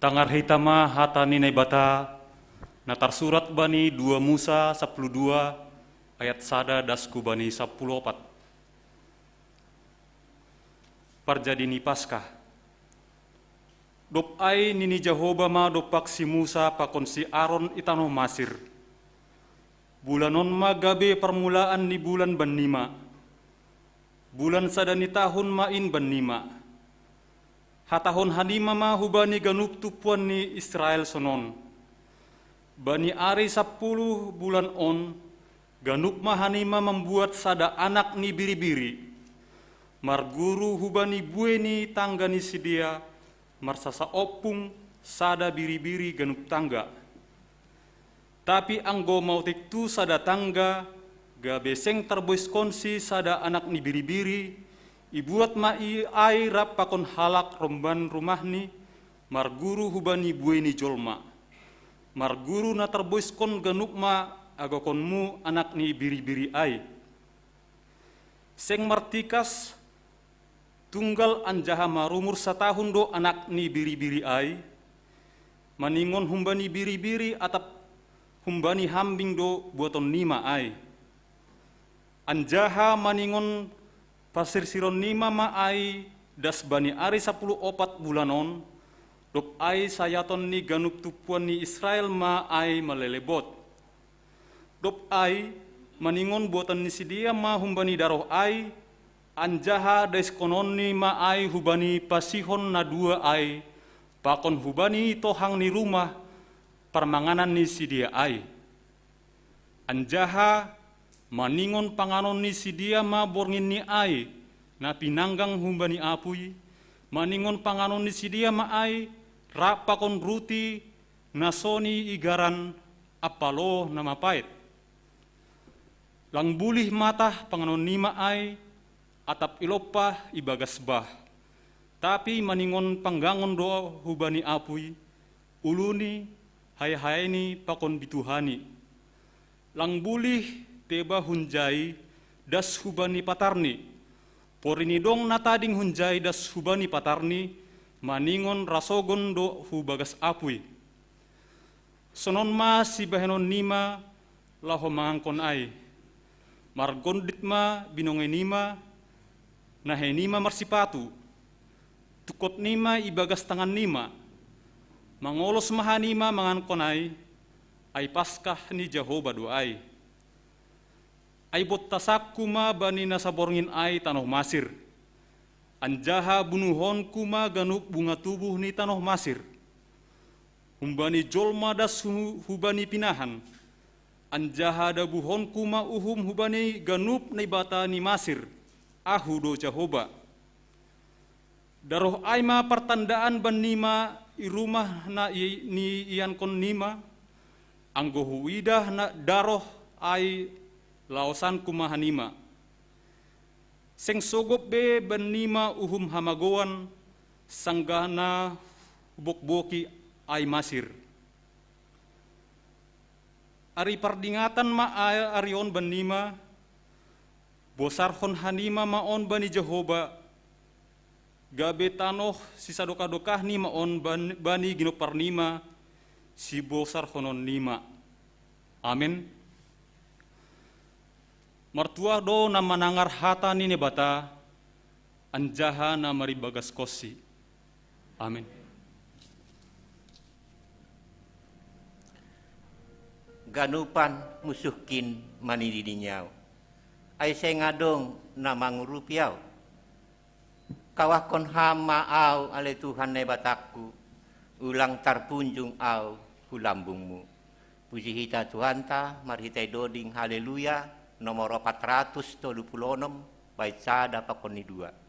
Tangar hitama hatani nebata, natar surat bani 2 Musa 12 ayat sada dasku bani 14. Parjadini Paskah. Dop ai nini Jehoba ma dopak si Musa pakon si Aron itano Masir. Bulanon ma gabe permulaan ni bulan banima. Bulan sadani tahun main banima. Hatahon hanima ma hubani ganup tupuan ni Israel sonon. Bani ari 10 bulan on, ganup ma hanima membuat sada anak ni biri-biri. Marguru hubani bueni tangga ni sidia, marsasa opung sada biri-biri ganup tangga. Tapi anggo mau tiktu sada tangga, gabeseng terbois konsi sada anak ni biri-biri, ibuat mai ai rap pakon halak romban rumah ni, marguru hubani bueni jolma. Marguru na terbois kon ganup ma agokonmu anak ni biri-biri ai. Seng martikas tunggal anjaha marumur 1 tahun do anak ni biri-biri ai. Maningon humbani biri-biri atap humbani hambing do buaton 5 ai. Anjaha maningon pasir siron 5 ma ai das bani ari 14 bulanon Dop ai sayaton ni ganup tupuan ni Israel ma ai malelebot. Dop ai maningon buatan ni sidia ma humbani daroh ai, anjaha des konon ni ma ai hubani pasihon na dua ai, pakon hubani tohang ni rumah permanganan ni sidia ai. Anjaha maningon panganon ni sidia ma borngin ni ai, na pinanggang humbani apui, maningon panganon ni sidia ma ai, rapakon ruti, nasoni igaran, apalo na mapait. Lang bulih mata panganon nima ai, atap ilopah ibagas bah. Tapi maningon panggangon doa hubani apui, uluni hayahayani pakon bituhani. Lang bulih teba hunjai das hubani patarni. Porini dong natading hunjai das hubani patarni, maningon rasogon do hubagas apui. Sonon ma si bahenon nima laho mangangkon ai. Margondit ma binonge nima, nahe nima marsipatu, tukot nima ibagas tangan nima, mangolos maha nima mangangkon ai paskah ni Jehovah doai. Ai bot tasakku ma bani nasaborngin ai tanoh masir, anjaha bunuhon kuma ganup bunga tubuh ni tanoh masir, humbani jolma das hubani pinahan, anjaha da buhon kuma uhum hubani ganup ni bata ni masir, ahu do Jehovah. Daroh aima pertandaan ban nima irumah na ni ian kon nima, anggo huidah na daroh ai laosan kumaha nima. Seng sogop be ban nima uhum hamagoan, sanggana hubok-boki ai masir. Ari pardingatan ma arion banima, bosarhon hanima maon bani Jehovah, gabe tanoh si sadoka-dokah ni maon bani ginopar nima, si bosarhonon nima. Amin. Martua do na manangar hata ni nebata, anjaha na maribagas kosi. Amin. Ganupan musuhkin manididinyau. Ay say ngadong na mangurupiaw. Kawakon hama au ale Tuhan ne bataku, ulang tarpunjung au hulambungmu. Puji hita Tuhan ta, marhitai doding haleluya, nomor 426, bait sada pakoni 2.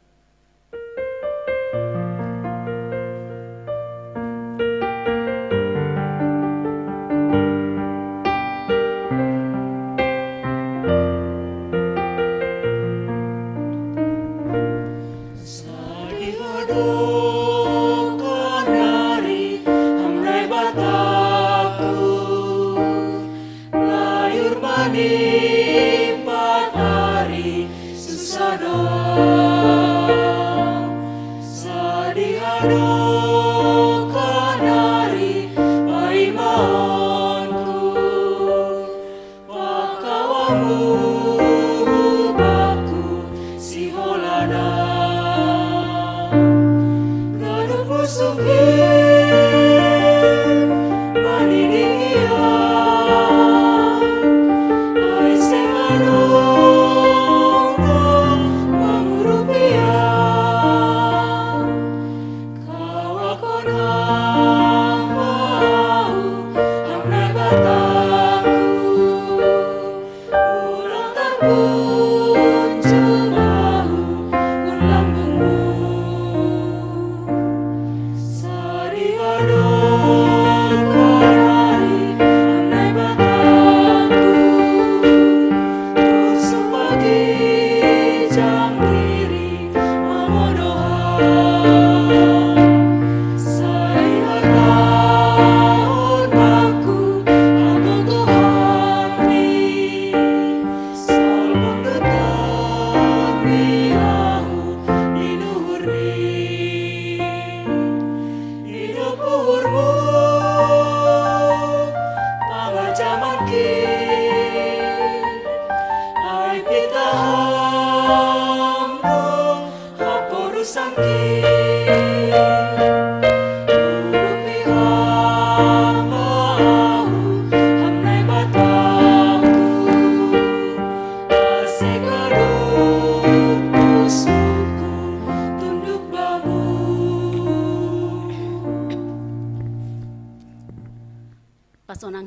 Sakit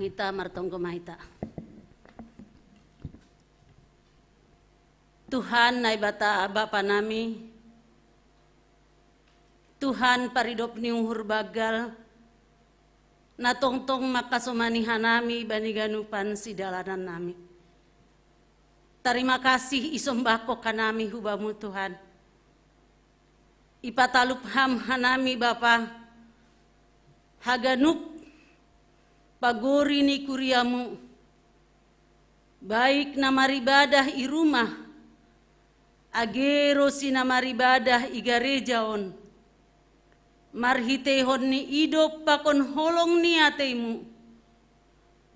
Mahita martongko mahita. Tuhan nai bata Bapa nami, Tuhan paridop ni uhur bagal, na tongtong makasomanihan nami baniganupan si dalanan nami. Terima kasih isombako kanami hubamu Tuhan. Ipatalup ham hanami Bapa, haganup pagori ni kuriamu, baik na maribadah i rumah, agero si na maribadah i garejaon, marhitehon ni idop pakon holong ni ateimu,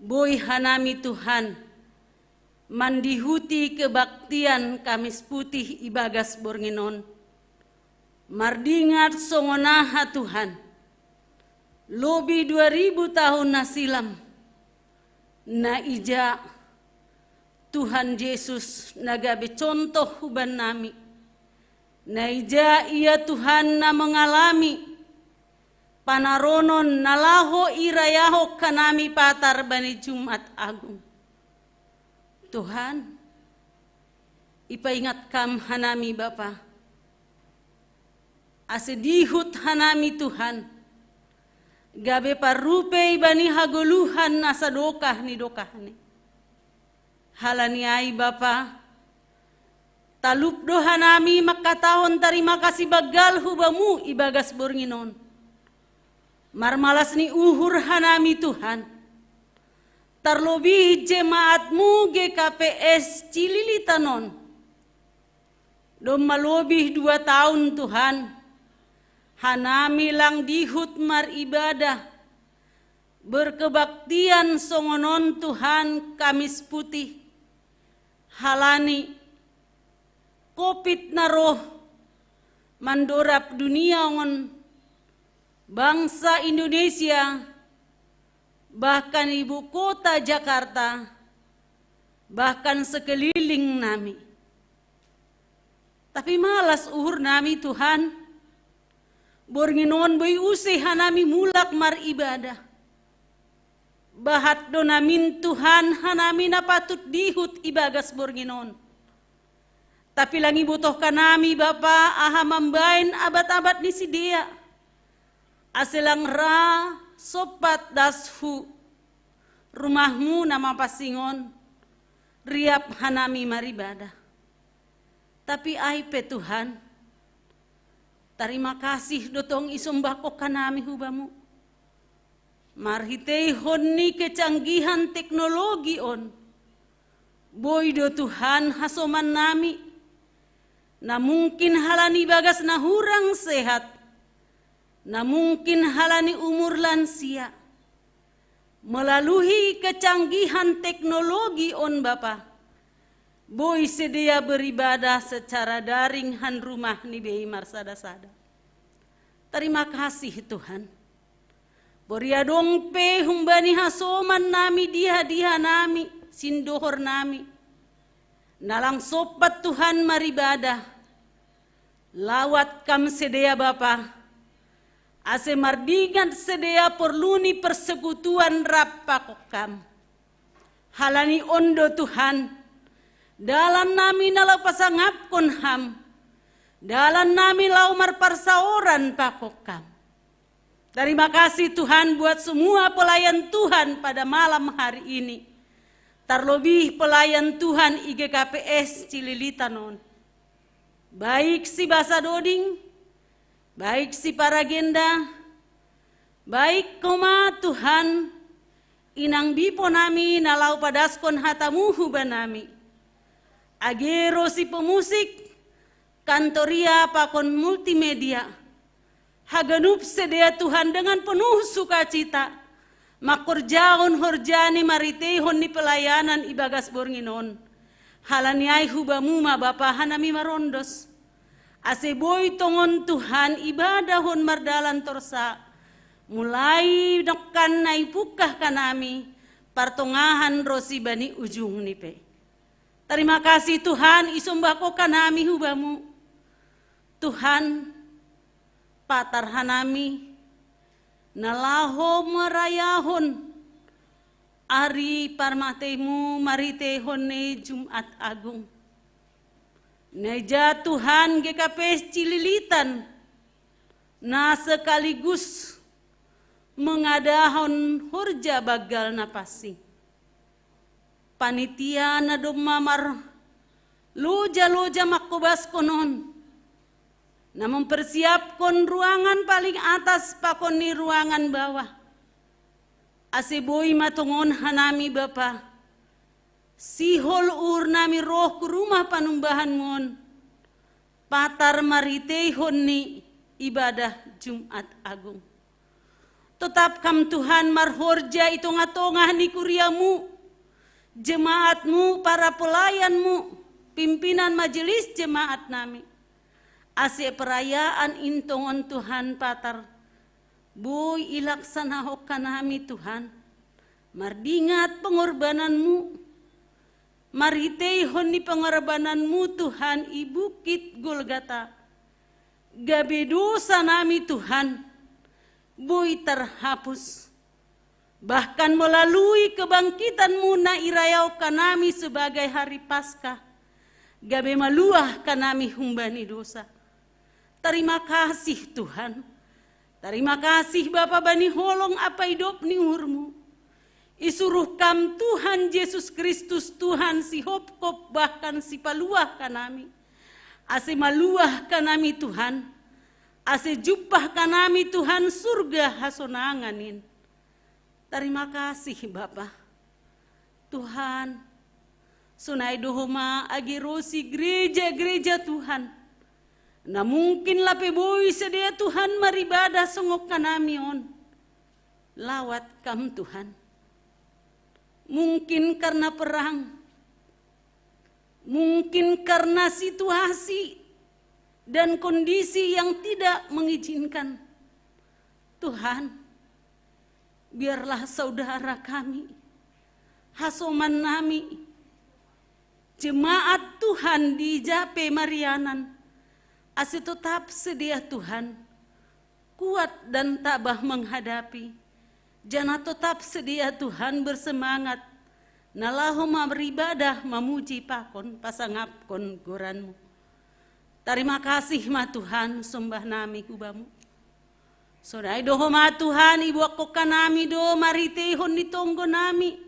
boy hanami Tuhan, mandihuti kebaktian Kamis Putih ibagas bornginon, mardingat songonaha Tuhan, lobi 2000 tahun nasilam, na ija Tuhan Yesus nagabe contoh huban nami, na ija ia Tuhan na mengalami, panaronon nalaho irayaho kanami patar bani Jumat Agung. Tuhan, ipaingat kam hanami Bapa, asedihut hanami Tuhan, gabe parupei bani hagoluhan nasa dokah ni dokahni. Halani ai Bapa, talup doha nami makatahon terima kasih bagal hubamu ibagas bornginon. Marmalas ni uhur hanami Tuhan, terlebih jemaatmu GKPS Cililitanon, dom malobih 2 tahun Tuhan, hanami lang dihut maribadah, berkebaktian songonon Tuhan Kamis Putih, halani COVID na roh, mandorap dunia on bangsa Indonesia, bahkan ibu kota Jakarta, bahkan sekeliling nami. Tapi malas uhur nami Tuhan, bornginon boy usiha nami mulak maribadah. Bahat do namin Tuhan hanami na patut dihut ibagas bornginon. Tapi langi butuh kanami Bapa aha mambain abad-abad ni si dia. Aselang ra sopat dashu rumahmu nama pasingon riap hanami maribadah. Tapi aipe Tuhan, terima kasih dotong isumbako kanami hubamu. Marhitei honni kecanggihan teknologi on, boy do Tuhan hasoman nami, na mungkin halani bagas na hurang sehat, na mungkin halani umur lansia, melalui kecanggihan teknologi on Bapa, boy sedia beribadah secara daring han rumah ni bei marsada-sada. Terima kasih Tuhan. Boria dong pe humbani hasoman nami diha nami sindohor nami. Nalang sopat Tuhan maribadah. Lawat kam sedia Bapa. Ase mardingan sedia perluni persekutuan rapakok kam. Halani ondo Tuhan. Dalam nami nalau pasangap kon ham. Dalam nami lau marparsaoran pakok kam. Terima kasih Tuhan buat semua pelayan Tuhan pada malam hari ini. Terlebih pelayan Tuhan IGKPS Cililitanon. Baik si Basa Doding, baik si Paragenda, baik koma Tuhan, inang bipo nami nalau padaskon hatamuhu banami. Agero si pemusik, kantoria pakon multimedia. Haganup sedia Tuhan dengan penuh sukacita. Makorjaon horjani maritehon ni pelayanan ibagas bornginon. Halaniai hubamu ma Bapa hanami marondos. Aseboy tongon Tuhan ibadahon mardalan torsa. Mulai nokan nai pukah kanami. Partongahan rosi bani ujung nipe. Terima kasih Tuhan isumbako kanami hubamu. Tuhan patar hanami nalaho merayahon Ari parmatemu marite hone Jumat Agung. Neja Tuhan GKP Cililitan na sekaligus mengadahon hurja bagal napasi. Panitia na dumamar loja-loja makubas konon na mempersiapkan ruangan paling atas pakon ni ruangan bawah. Aseboy matungon hanami Bapa, sihol nami roh ke rumah panumbahan mon, patar maritehon ni ibadah Jumat Agung. Tetap kam Tuhan marhorja itu ngatongah ni kuriamu, jemaatmu, para pelayanmu, pimpinan majelis jemaat nami. Ase perayaan intongon Tuhan patar, boy ilaksanaho kanami Tuhan, mardingat pengorbananmu, maritehon ni pengorbananmu Tuhan i Bukit Golgata, gabe dosa nami Tuhan, boy terhapus, bahkan melalui kebangkitanmu na irayau kanami sebagai hari Paskah, gabe maluah kanami humbani dosa. Terima kasih Tuhan. Terima kasih Bapa Bani Holong apa hidup ni urmu. Isuruh kam Tuhan Yesus Kristus Tuhan si hopkop bahkan si paluah kanami. Ase maluah kanami Tuhan. Ase jupah kanami Tuhan surga hasonanganin. Terima kasih Bapa. Tuhan, sunai dohoma agirosi gereja-gereja Tuhan. Na mungkin lape boy sedia Tuhan maribadah songok kanami on. Lawat kam Tuhan. Mungkin karena perang. Mungkin karena situasi dan kondisi yang tidak mengizinkan. Tuhan, biarlah saudara kami, hasoman nami, jemaat Tuhan di Jape Marianan, ase tetap sedia Tuhan, kuat dan tabah menghadapi. Jana tetap sedia Tuhan bersemangat, nalahoma beribadah memuji pakon pasangapkon goranmu. Terima kasih ma Tuhan, sembah nami kubamu. Sodai doho ma Tuhan, ibu aku kanami do maritehon di tonggo nami.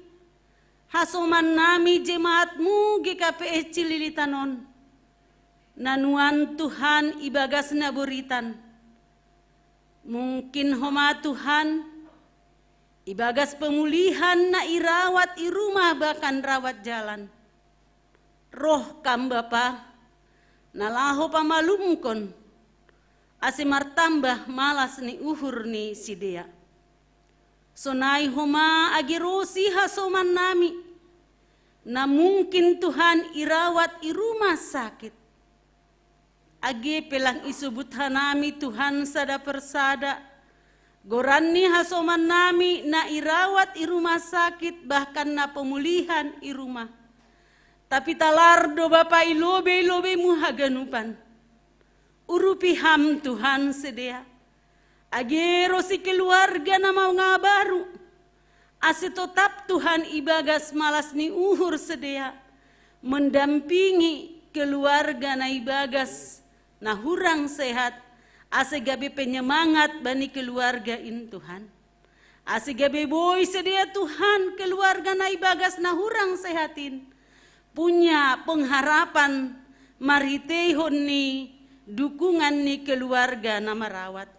Hasoman nami jemaatmu GKP Cililitanon. Nanuan Tuhan ibagas naburitan. Mungkin homa Tuhan ibagas pemulihan na irawat i rumah bahkan rawat jalan. Roh kam Bapa nalaho pamalumkon ase martambah malas ni uhur ni sidea. Sonai homa agirosi hasoman nami na mungkin Tuhan irawat i rumah sakit. Agi pelang isubut hanami Tuhan sada persada. Gorani hasoman nami na irawat i rumah sakit bahkan na pemulihan i rumah. Tapi talardo Bapa ilobe-ilobe muhaganupan. Urupi ham Tuhan sedia. Agero si keluarga na mau ngabaru. Ase tetap Tuhan ibagas malas ni uhur sedia. Mendampingi keluarga na ibagas na hurang sehat, ase gabe penyemangat bani keluarga in Tuhan. Ase gabe boy sedia Tuhan keluarga na ibagas na hurang sehatin. Punya pengharapan maritehon ni dukungan ni keluarga na marawat.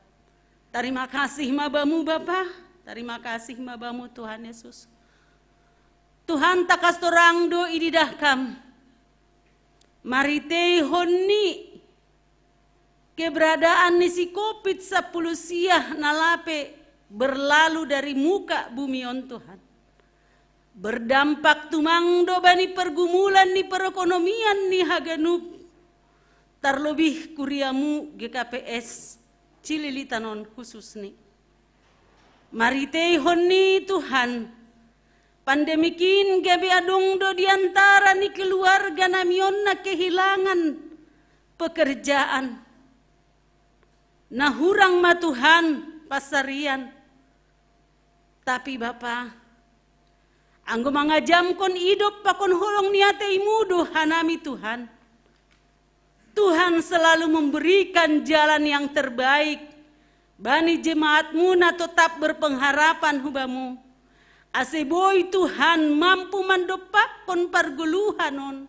Terima kasih mabamu Bapa, terima kasih mabamu Tuhan Yesus. Tuhan takas torang do ididahkam. Maritehon ni keberadaan ni si COVID-10 siah nalape berlalu dari muka bumi on Tuhan. Berdampak tumangdo bani pergumulan ni perekonomian ni haganup. Terlebih kuriamu GKPS Cililitanon khusus ni. Maritehon ni Tuhan. Pandemikin gabe adong do diantara ni keluarga namion na kehilangan pekerjaan. Nah hurang ma Tuhan pasarian. Tapi Bapa, Anggo mangajamkon hidup pakon holong niate imudo hanami Tuhan. Tuhan selalu memberikan jalan yang terbaik. Bani jemaatmu na tetap berpengharapan hubamu. Aseboy Tuhan mampu mandopak kon parguluhanon.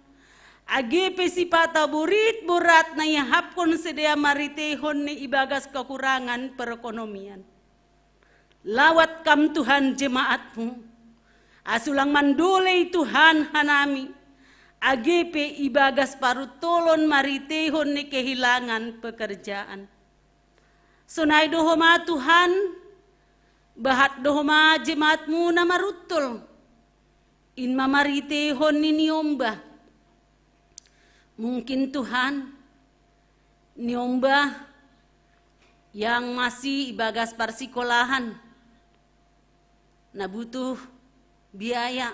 Age pesipata burit berat na yahapkon sedia maritehon ni ibagas kekurangan perekonomian. Lawat kam Tuhan jemaatmu. Asulang mandolei Tuhan hanami. AGP ibagas parutolon maritehon ni kehilangan pekerjaan. Sunai dohoma Tuhan, bahat dohoma jemaatmu na marutol. In mamaritehon ni niomba. Mungkin Tuhan, niomba yang masih ibagas parsikolahan, na butuh biaya.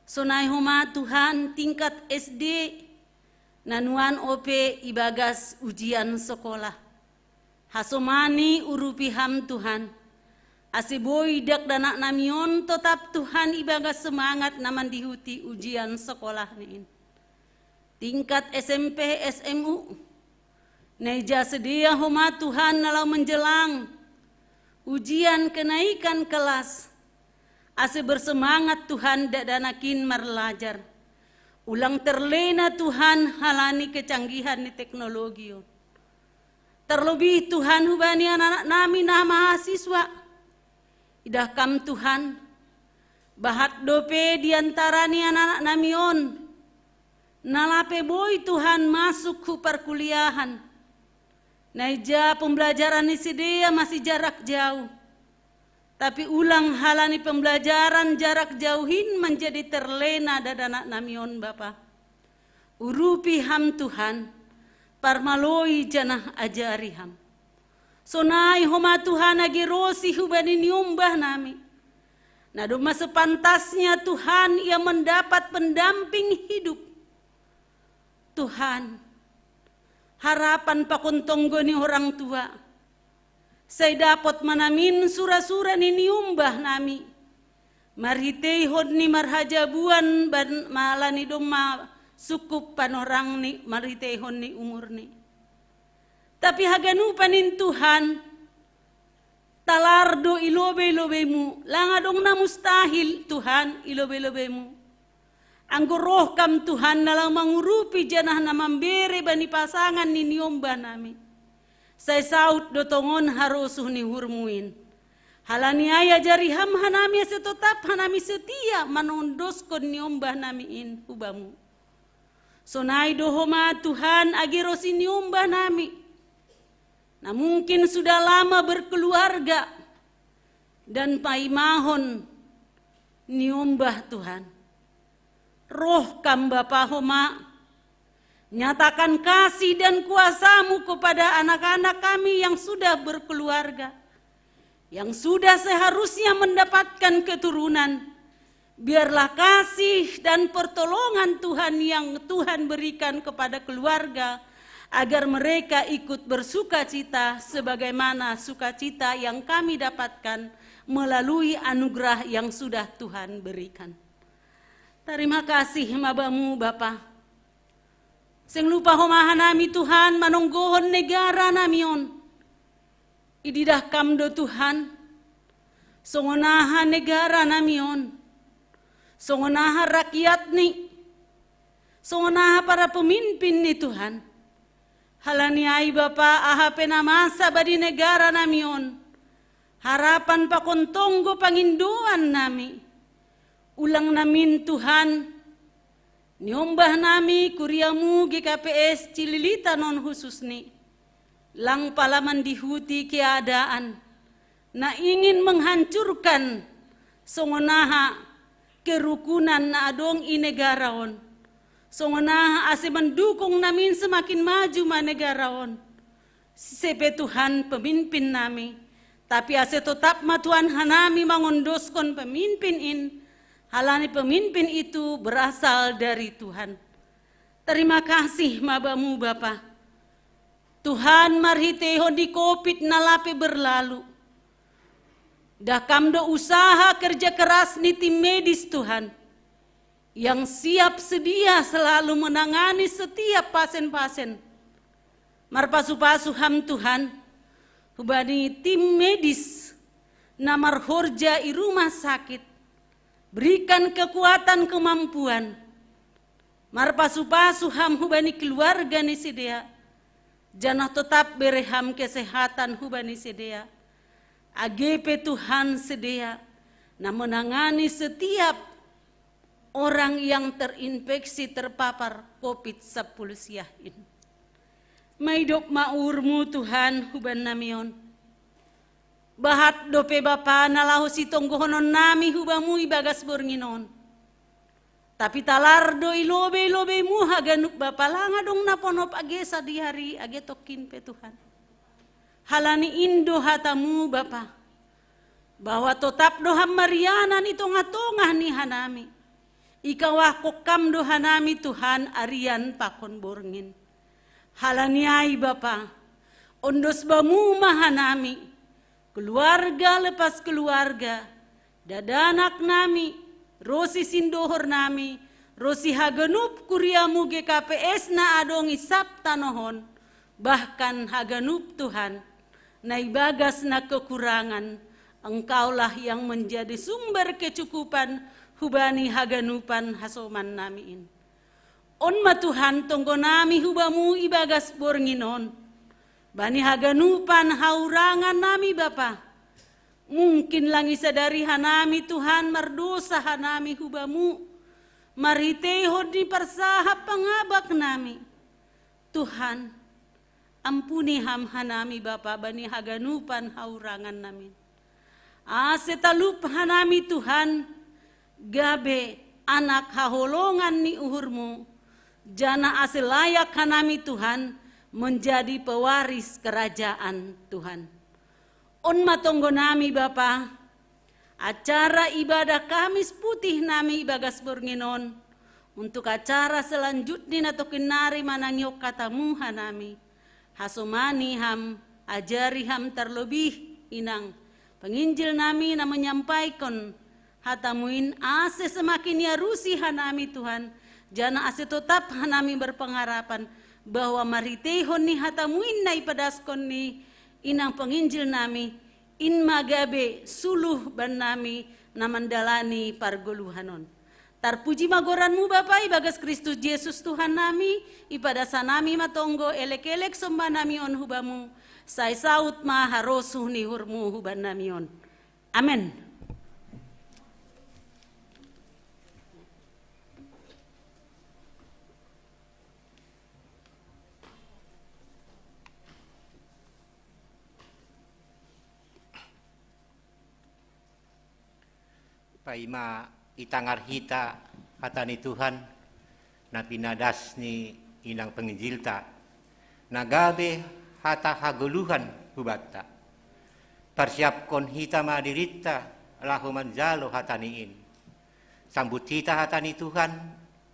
Sonai homa Tuhan tingkat SD nanuan OP ibagas ujian sekolah. Hasomani urupi ham Tuhan. Aseboy dak danak namion tetap Tuhan ibagas semangat naman dihuti ujian sekolah niin. Tingkat SMP SMU. Neja sedia homa Tuhan nalau menjelang ujian kenaikan kelas. Ase bersemangat Tuhan dadanakin marlajar. Ulang terlena Tuhan halani kecanggihan ni teknologi. Terlebih Tuhan hubani anak nami na mahasiswa. Idah kam Tuhan. Bahat dope diantara ni anak namion. Nalape boy Tuhan masuk ku perkuliahan. Naija pembelajaran ni sedia masih jarak jauh. Tapi ulang halani pembelajaran jarak jauhin menjadi terlena dadanak namion Bapa. Urupi ham Tuhan, parmaloi janah ajari ham. Sonai homa Tuhan agi rosi hubani niumbah nami. Naduma sepantasnya Tuhan ia mendapat pendamping hidup. Tuhan, harapan pakuntonggo ni orang tua. Saya dapat manamin sura-sura ni niumbah nami. Maritehon ni marhajabuan ban malani doma sukup panorang ni maritehon ni umur ni. Tapi haganu panin Tuhan talardo ilobe-ilobemu. Langadong na mustahil Tuhan ilobe-ilobemu. Anggo roh kam Tuhan nalang mangurupi janah na mambere bani pasangan ni niumbah nami. Saya saut dotongon harusuh ni hurmuin. Halani ayah jari ham hanami tetap hanami setia manondoskon niombah namiin hubamu. Sonai dohoma Tuhan agirosi niombah nami. Nah mungkin sudah lama berkeluarga dan paimahon niombah Tuhan. Roh kam Bapa homa. Nyatakan kasih dan kuasa-Mu kepada anak-anak kami yang sudah berkeluarga. Yang sudah seharusnya mendapatkan keturunan. Biarlah kasih dan pertolongan Tuhan yang Tuhan berikan kepada keluarga. Agar mereka ikut bersukacita sebagaimana sukacita yang kami dapatkan melalui anugerah yang sudah Tuhan berikan. Terima kasih mabamu Bapa. Sing lupa homahan nami Tuhan manonggohon negara namion. Ididah kamdo Tuhan. Songonaha negara namion. Songonaha rakyat ni. Songonaha para pemimpin ni Tuhan. Halani ai Bapa ahape namasa badi negara namion. Harapan pakontonggo panginduan nami. Ulang namin Tuhan. Niombah nami kuriamu GKPS Cililita non khusus ni. Lang palaman dihuti keadaan. Na ingin menghancurkan songonaha kerukunan na adong inegaraon. Songonaha ase mendukung namin semakin maju manegaraon. Sepe Tuhan pemimpin nami. Tapi ase tetap matuan hanami mangondoskon pemimpin in. Halani pemimpin itu berasal dari Tuhan. Terima kasih mabamu Bapa. Tuhan marhitehon di COVID nalape berlalu. Dah kamdo usaha kerja keras ni tim medis Tuhan, yang siap sedia selalu menangani setiap pasien-pasien. Marpasu-pasu ham Tuhan, hubani tim medis, namar horja i rumah sakit, berikan kekuatan kemampuan. Marpasu-pasu ham hubani keluarga ni sedia, janah tetap bereham kesehatan hubani sedia. AGP Tuhan sedia, na menangani setiap orang yang terinfeksi terpapar COVID-19 siahin. Maidop maurmu Tuhan huban namion. Bahat dope bapa nalahu si tonggohonon nami hubamu ibagas bornginon. Tapi talardo ilobe mu haganuk bapa langa dong naponop agesa di hari age tokin pe Tuhan. Halani indo hatamu Bapa, bahwa tetap doham marianan itu ngatongah ni hanami. Ikawah kokam dohanami Tuhan arian pakon borngin. Halani ai Bapa, ondos bamu mahanami, keluarga lepas keluarga, dadanak nami, rosi sindohor nami, rosi hagenup kuriamu GKPS na adong isap tanohon, bahkan hagenup Tuhan. Naibagas na kekurangan, Engkaulah yang menjadi sumber kecukupan hubani haganupan hasoman namiin. Onma Tuhan tonggo nami hubamu ibagas bornginon, bani haganupan haurangan nami Bapa. Mungkin langi sadari hanami Tuhan mardosa hanami hubamu, mariteho di persahap pangabak nami. Tuhan, ampuni ham hanami Bapa bani haganupan haurangan namin. Asetalup hanami Tuhan, gabe anak haholongan ni uhurmu, jana ase layak hanami Tuhan menjadi pewaris kerajaan Tuhan. Onma tonggo nami Bapa, acara ibadah Kamis Putih nami ibagas bornginon, untuk acara selanjutnya atau kinari manangyok katamu hanami. Hasomani ham, ajari ham terlebih inang. Penginjil nami na menyampaikan hatamuin ase semakin yarusi hanami Tuhan. Jana ase tetap hanami berpengharapan bahwa maritehon ni hatamuin na ipadaskon ni inang penginjil nami. In magabe suluh ban nami na mandalani pargoluhanon. Tarpuji magoranmu Bapa ibagas Kristus Yesus Tuhan nami, ipadasa nami matonggo elek-elek somba nami on hubamu, say saut ma harosuh ni hurmu huban nami on. Amen. Paima itangar hita hatani Tuhan na pinadas ni inang penginjilta nagabe hata haguluhan hubata persiapkon hita madirita lahu manjalo hataniin sambut hita hatani Tuhan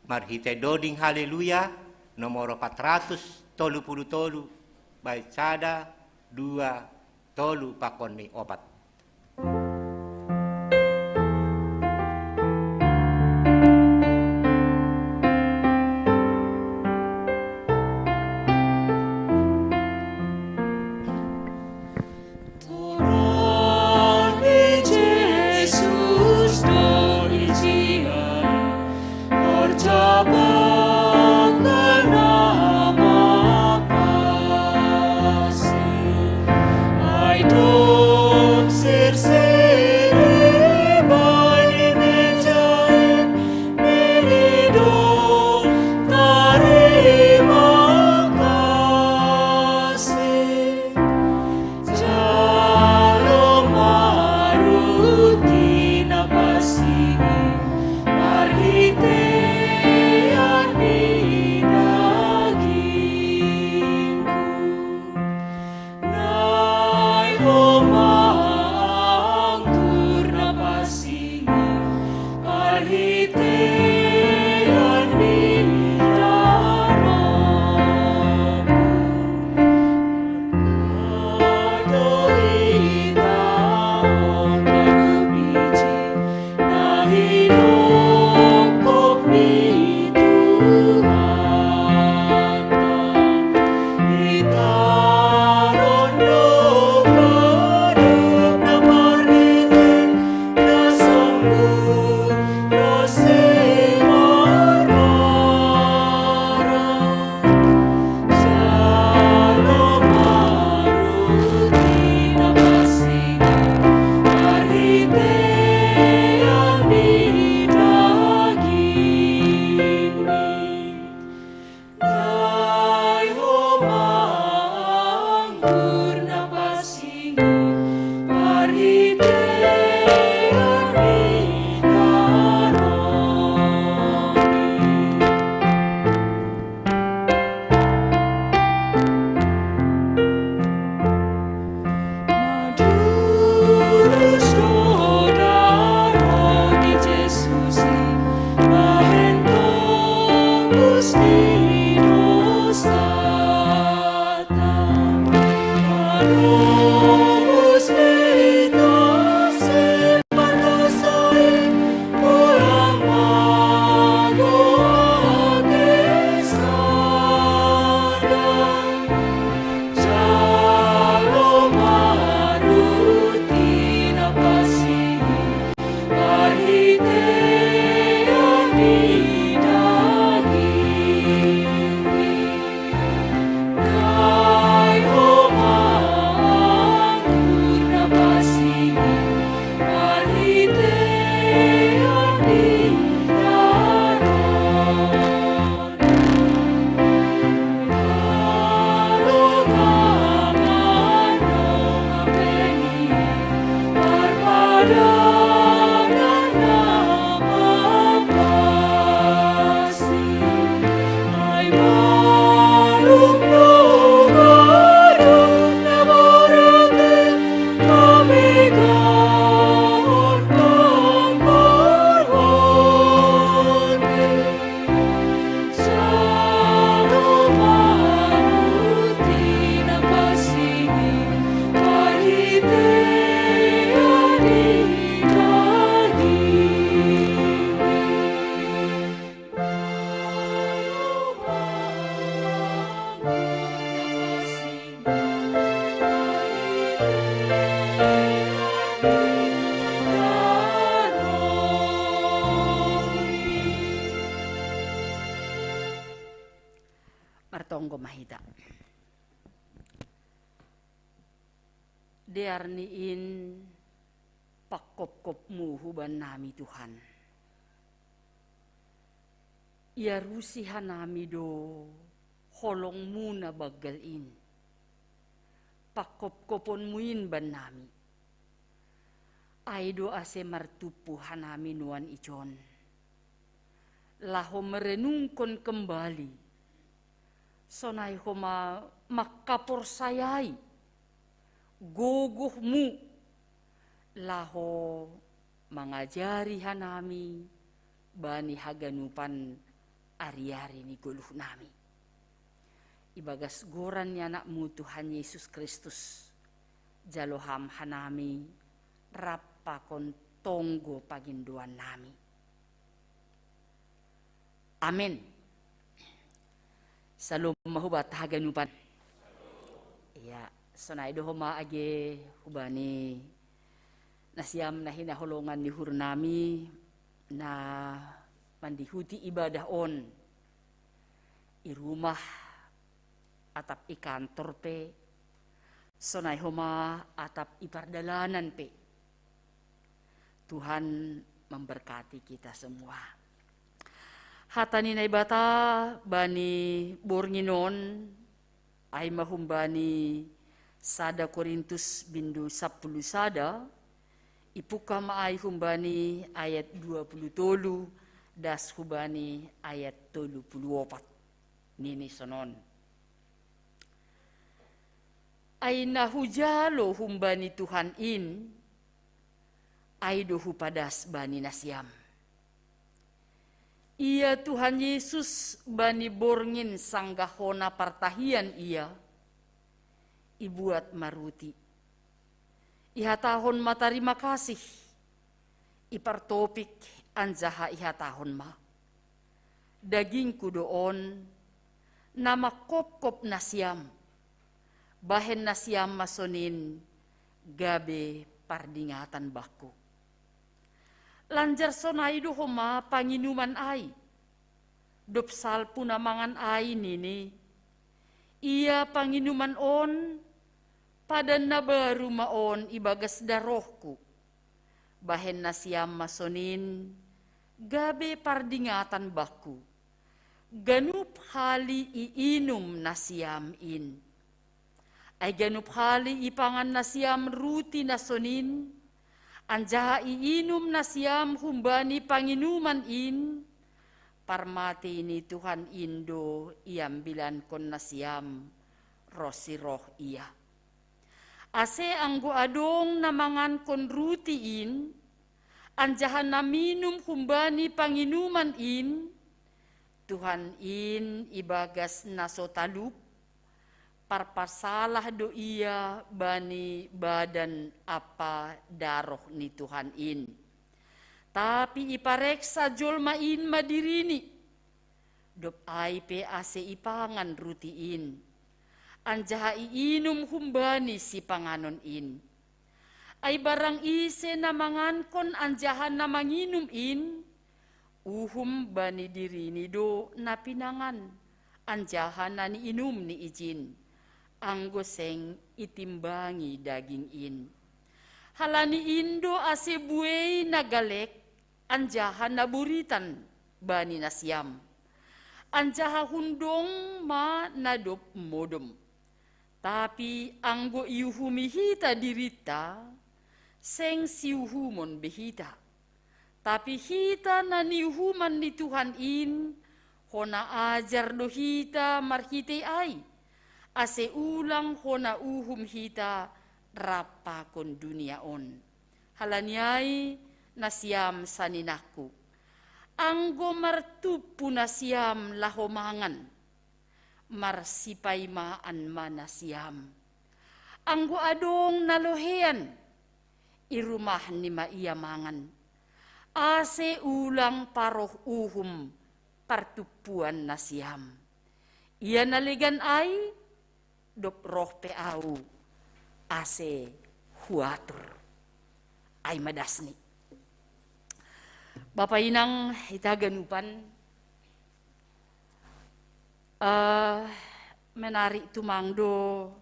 marhite doding haleluya nomor 433 baik cada 2 tolu pakon mi opat. I don't Diarniin pakop-kopmu huban nami Tuhan. Iarusihan nami do holongmu na bagalin. Pakop-koponmuin ban nami. Ay do ase martupuhan nami nuan ijon. Laho merenungkon kembali. Sonay homa makaporsayai. Gogohmu. Laho mangajari hanami bani haganupan ari-ari ni guluh nami. Ibagas goran ni anakmu Tuhan Yesus Kristus. Jaloham hanami rapakon tonggo paginduan nami. Amin. Salom mahubat haganupan. Iya, sonay dohoma age hubani nasiam na hinaholongan ni hurnami na mandihuti ibadah on i rumah atap i kantor pe sonay homa atap i pardalanan pe. Tuhan memberkati kita semua. Hatani na ibata bani bornginon ay mahumbani sada Korintus bindu 10 sada ipuka maay humbani ayat 20 das hubani ayat 34 nini sonon. Ay nahujalo humbani Tuhan in ay dohu padas bani nasiam. Ia Tuhan Yesus bani borngin sanggahona partahian ia ibuat maruti. Ihatahon matarima kasih ipartopik anjaha ihatahon ma. Dagingku doon nama kop-kop nasiam. Bahen nasiam masonin gabe pardingatan baku. Lanjar sonay dohoma panginuman ay. Dopsal punamangan ay nini. Ia panginuman on pada na baru maon ibagas darohku. Bahen nasiam masonin gabe pardingatan baku. Ganup hali iinum nasiam in. Ay ganup hali ipangan nasiam ruti nasonin. Anjaha iinum nasiam humbani panginuman in. Parmati ni Tuhan Indo iambilan kon nasiam rosiroh iya. Ase anggo adong namangan kon ruti in. Anjaha naminum humbani panginuman in. Tuhan in ibagas nasotalup. Parpasalah do iya bani badan apa daroh ni Tuhan in. Tapi ipareksa jolma in madirini. Dop ay pe ase ipangan rutiin. Anjaha iinum humbani si panganon in. Ay barang ise namangan kon anjaha namanginum in. Uhum bani dirini do napinangan. Anjaha nani inum ni ijin. Anggoseng itimbangi daging in. Halani Indo ase buey nagalek, anjaha naburitan bani nasiam. Anjaha hundong ma nadop modom. Tapi anggo iuhumihita dirita, seng siuhumon behita. Tapi hita na niuhuman ni Tuhan in, hona ajar do hita marhite ay. Ase ulang hona uhum hita rapakon dunia on. Halanyai nasiam saninaku. Anggo martupu nasiam lahomangan. Marsipay maan manasiam. Anggo adong nalohean. Irumah ni maiyamangan. Ase ulang paroh uhum partupuan nasiam. Ia naligan ay dop roh peau ase huatur ay madasni. Bapak inang itaganupan menarik tumangdo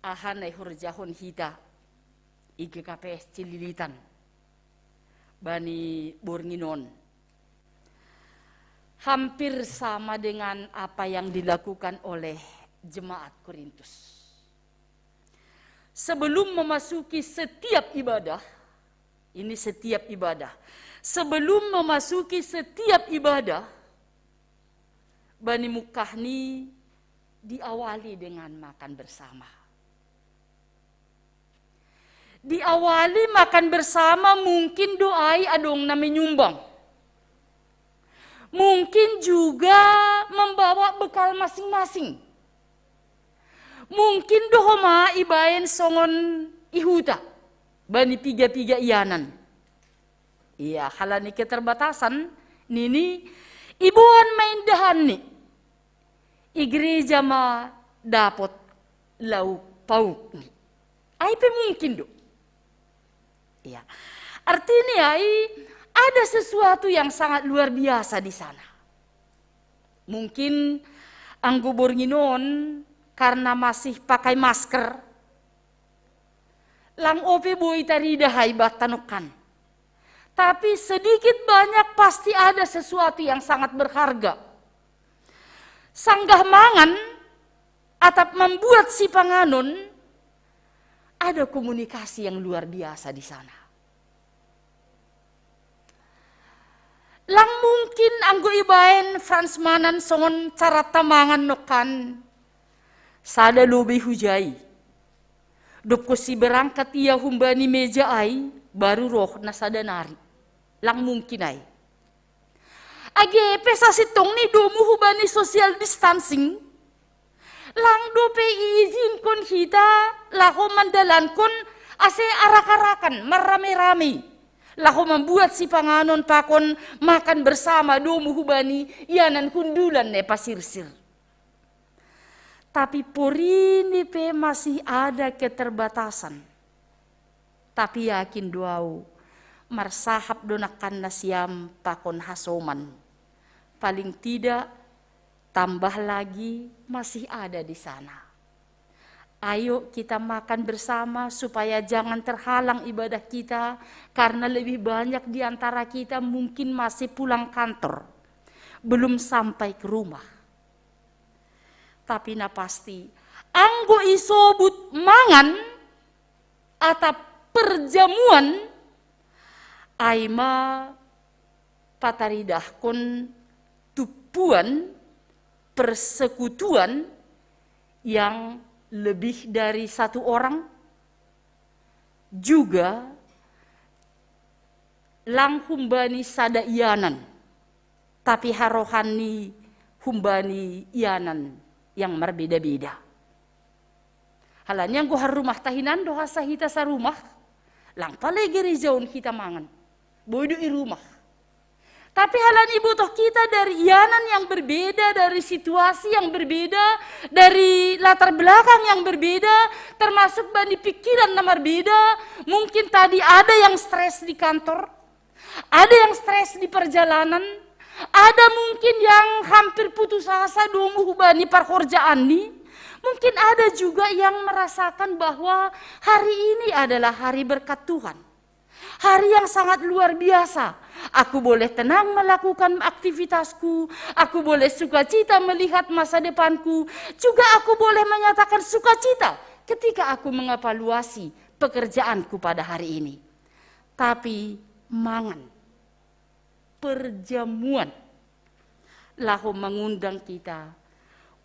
ahanay hurjahon hita IGKPS Cililitan bani Bornginon hampir sama dengan apa yang dilakukan oleh jemaat Korintus. Sebelum memasuki setiap ibadah, ini setiap ibadah, sebelum memasuki setiap ibadah, Bani Mukahni diawali dengan makan bersama. Diawali makan bersama mungkin doai adong na menyumbang. Mungkin juga membawa bekal masing-masing. Mungkin dohoma ibayen songon ihuta. Bani piga-piga iyanan. Iya, halani keterbatasan. Nini, ibuan main dahan nih. Igreja ma dapat lauk pauk nih. Aipe mungkin do. Iya. Artinya ada sesuatu yang sangat luar biasa di sana. Mungkin anggo Bornginon karena masih pakai masker, lang ope boy tarida haibat tanukan. Tapi sedikit banyak pasti ada sesuatu yang sangat berharga. Sanggah mangan atap membuat si panganon, ada komunikasi yang luar biasa di sana. Lang mungkin anggo ibaen Frans Manan songon cara tamangan nokan sada lobe hujai. Dopko si berangkat ia humbani meja ai baru roh na sada nari. Lang mungkin ai. Age pesa sitong ni domu hubani social distancing. Lang dope izin kon kita lako mandalan kon ase arak-arakan marame-rame. Lako membuat si panganon pakon makan bersama domu hubani ianan hundulan ne pasirsir. Tapi porini pe masih ada keterbatasan. Tapi yakin doau marsahap donakan nasiam pakon hasoman. Paling tidak tambah lagi masih ada di sana. Ayo kita makan bersama supaya jangan terhalang ibadah kita karena lebih banyak di antara kita mungkin masih pulang kantor, belum sampai ke rumah. Tapi na pasti, anggo isobut mangan atau perjamuan, aima pataridah kon tupuan persekutuan yang lebih dari satu orang, juga lang humbani sada iyanan, tapi harohani humbani iyanan yang berbeda-beda. Halanya gua harumah tahinan doha sahita sa rumah, lang palay gerijaun kita mangan, bodo i rumah. Tapi halan ibu toh kita dari iyanan yang berbeda, dari situasi yang berbeda, dari latar belakang yang berbeda, termasuk bani pikiran yang berbeda. Mungkin tadi ada yang stres di kantor, ada yang stres di perjalanan, ada mungkin yang hampir putus asa domu bani perkorjaan nih. Mungkin ada juga yang merasakan bahwa hari ini adalah hari berkat Tuhan. Hari yang sangat luar biasa. Aku boleh tenang melakukan aktivitasku. Aku boleh sukacita melihat masa depanku. Juga aku boleh menyatakan sukacita ketika aku mengevaluasi pekerjaanku pada hari ini. Tapi mangan, perjamuan, lahu mengundang kita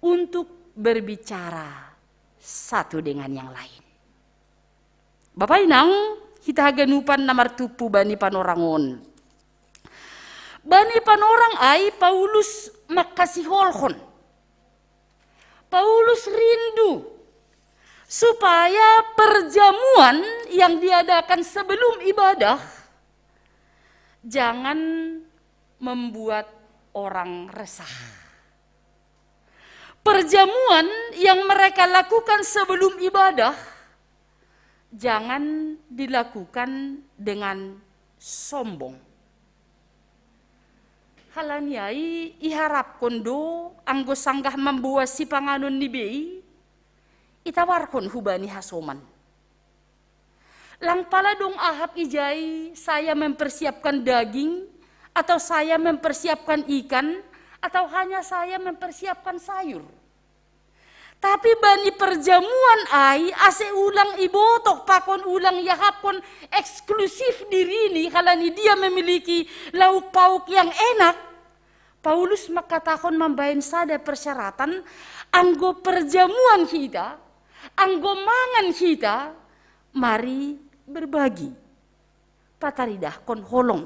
untuk berbicara satu dengan yang lain. Bapak Inang, kita ganupan namar tupu bani panorangon. Bani panorang ay Paulus makasiholhon. Paulus rindu supaya perjamuan yang diadakan sebelum ibadah jangan membuat orang resah. Perjamuan yang mereka lakukan sebelum ibadah jangan dilakukan dengan sombong. Halanyai iharap kondo anggo sanggah membuat si panganon ni bei itawarhon hubani hasoman. Lang pala dong ahap ijai, saya mempersiapkan daging, atau saya mempersiapkan ikan, atau hanya saya mempersiapkan sayur. Tapi bani perjamuan ai, ase ulang ibotok pakon ulang yahapon eksklusif diri ini, halani dia memiliki lauk pauk yang enak. Paulus makatahon membain sada persyaratan, anggo perjamuan kita, anggo mangan kita, mari berbagi. Pataridah kon holong,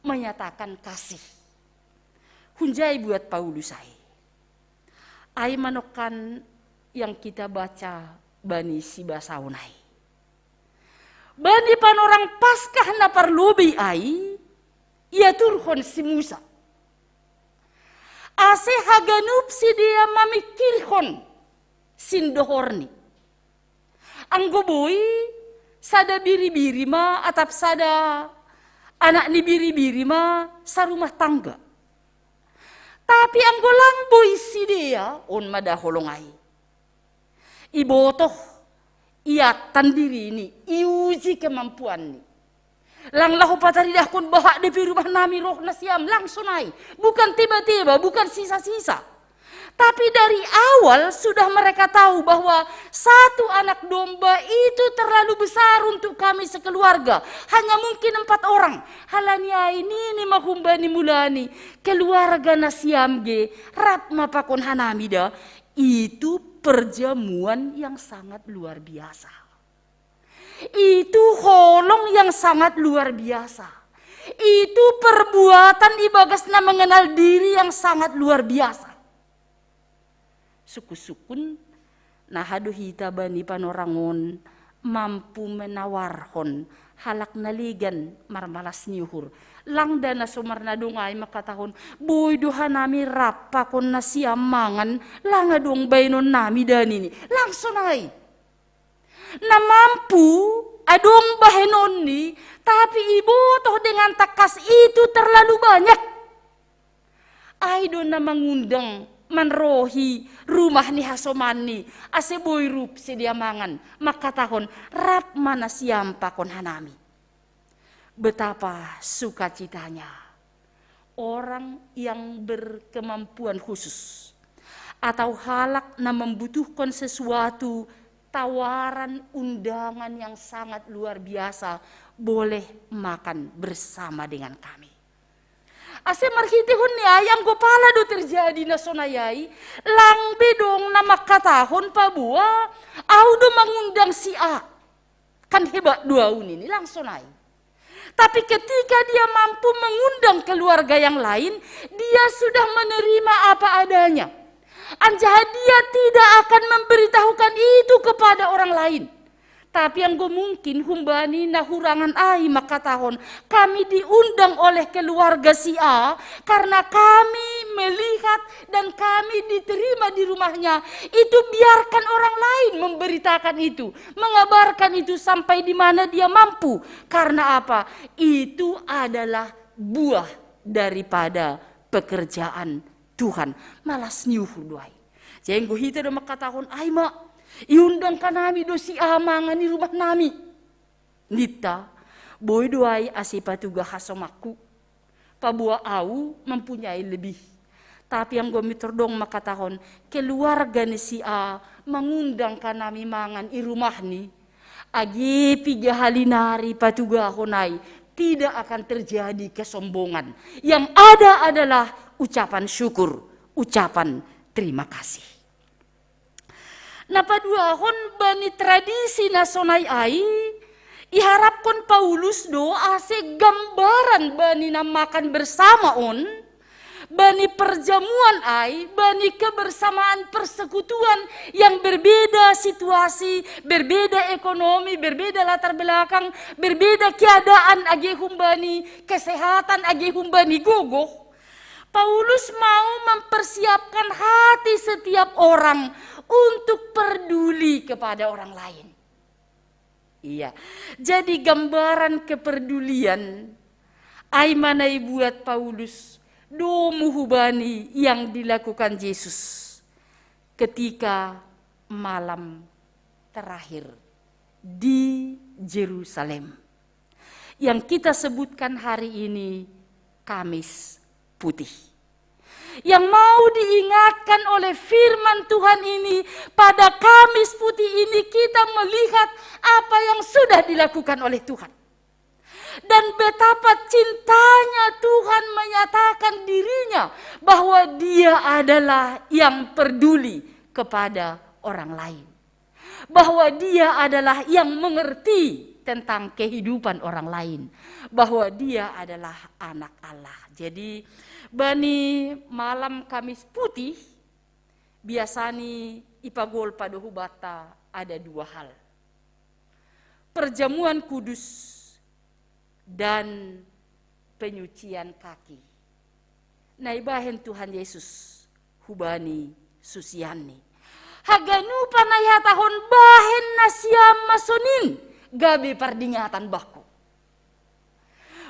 menyatakan kasih. Hunjai buat Paulus ai manokan yang kita baca bani sibasaunai. Bani panorang paskah na parlobi ai, ia turhon si Musa. Ase haganup si dia mamikirhon sindohorni. Anggoboy sada biri-biri ma atap sada anak ni biri-biri ma sa rumah tangga. Tapi ang golang boy si dia on madaholongai. Ibotoh iatan diri ini, iuji kemampuan ni. Lang lahu pataridah kun bahak di rumah nami roh nasiam langsung naik. Bukan tiba-tiba, bukan sisa-sisa. Tapi dari awal sudah mereka tahu bahwa satu anak domba itu terlalu besar untuk kami sekeluarga. Hanya mungkin 4 orang. Halania ini mahumbani mulani. Keluarga nasiamge rap mapakon hanamida. Itu perjamuan yang sangat luar biasa. Itu holong yang sangat luar biasa. Itu perbuatan ibagasna mengenal diri yang sangat luar biasa. Suku-sukun nahadu hita bani panorangon mampu menawarhon halak naligan marmalas niuhur. Lang dana sumarna dungay makatahon boy duha nami rapa kon nasiam mangan langa dong bainon nami danini langsung ay na mampu adong bahenon ni tapi ibu toh dengan takas itu terlalu banyak ay do na mangundang manrohi rumah ni hasomani ase boy rup sedia mangan makatahon rap mana siam pakon hanami. Betapa sukacitanya orang yang berkemampuan khusus atau halak na membutuhkan sesuatu tawaran undangan yang sangat luar biasa boleh makan bersama dengan kami. Ase marhitihun ni ayang gopala do terjadi na sonayai lang bedong na makatahon pa buah au do mangundang si A kan hebat dua ini langsung ay. Tapi ketika dia mampu mengundang keluarga yang lain, dia sudah menerima apa adanya. Anjah dia tidak akan memberitahukan itu kepada orang lain. Tapi yang mungkin humbani nahurangan ai makatahon kami diundang oleh keluarga si A karena kami melihat dan kami diterima di rumahnya. Itu biarkan orang lain memberitakan itu, mengabarkan itu sampai di mana dia mampu. Karena apa? Itu adalah buah daripada pekerjaan Tuhan. Malas niuhur doai. Jenggo hita do makatahon ai mak iundang ka nami do si amangan di rumah nami. Nita, boy doai asipatuga hasomaku. Pabua au mempunyai lebih. Tapi yang gue miterdong makatahon, keluarga ni si A mengundang ka nami mangan i rumah ni. Agi 3 halinari patuga honai, tidak akan terjadi kesombongan. Yang ada adalah ucapan syukur, ucapan terima kasih. Napaduahon bani tradisi nasonai ai iharapkan Paulus do ase gambaran bani na makan bersama on bani perjamuan ai bani kebersamaan persekutuan yang berbeda situasi, berbeda ekonomi, berbeda latar belakang, berbeda keadaan age humbani kesehatan age humbani gogoh. Paulus mau mempersiapkan hati setiap orang untuk peduli kepada orang lain. Iya, jadi gambaran kepedulian ai manai buat Paulus domu hubani yang dilakukan Yesus ketika malam terakhir di Yerusalem. Yang kita sebutkan hari ini Kamis Putih. Yang mau diingatkan oleh firman Tuhan ini, pada Kamis Putih ini kita melihat apa yang sudah dilakukan oleh Tuhan. Dan betapa cintanya Tuhan menyatakan dirinya bahwa Dia adalah yang peduli kepada orang lain. Bahwa Dia adalah yang mengerti tentang kehidupan orang lain, bahwa Dia adalah anak Allah. Jadi bani malam Kamis Putih biasanya ipagol pada hubata ada dua hal: perjamuan kudus dan penyucian kaki. Naibahen Tuhan Yesus hubani susiani haganu panaya tahun bahen nasiam masonin gabe pardingatan baku.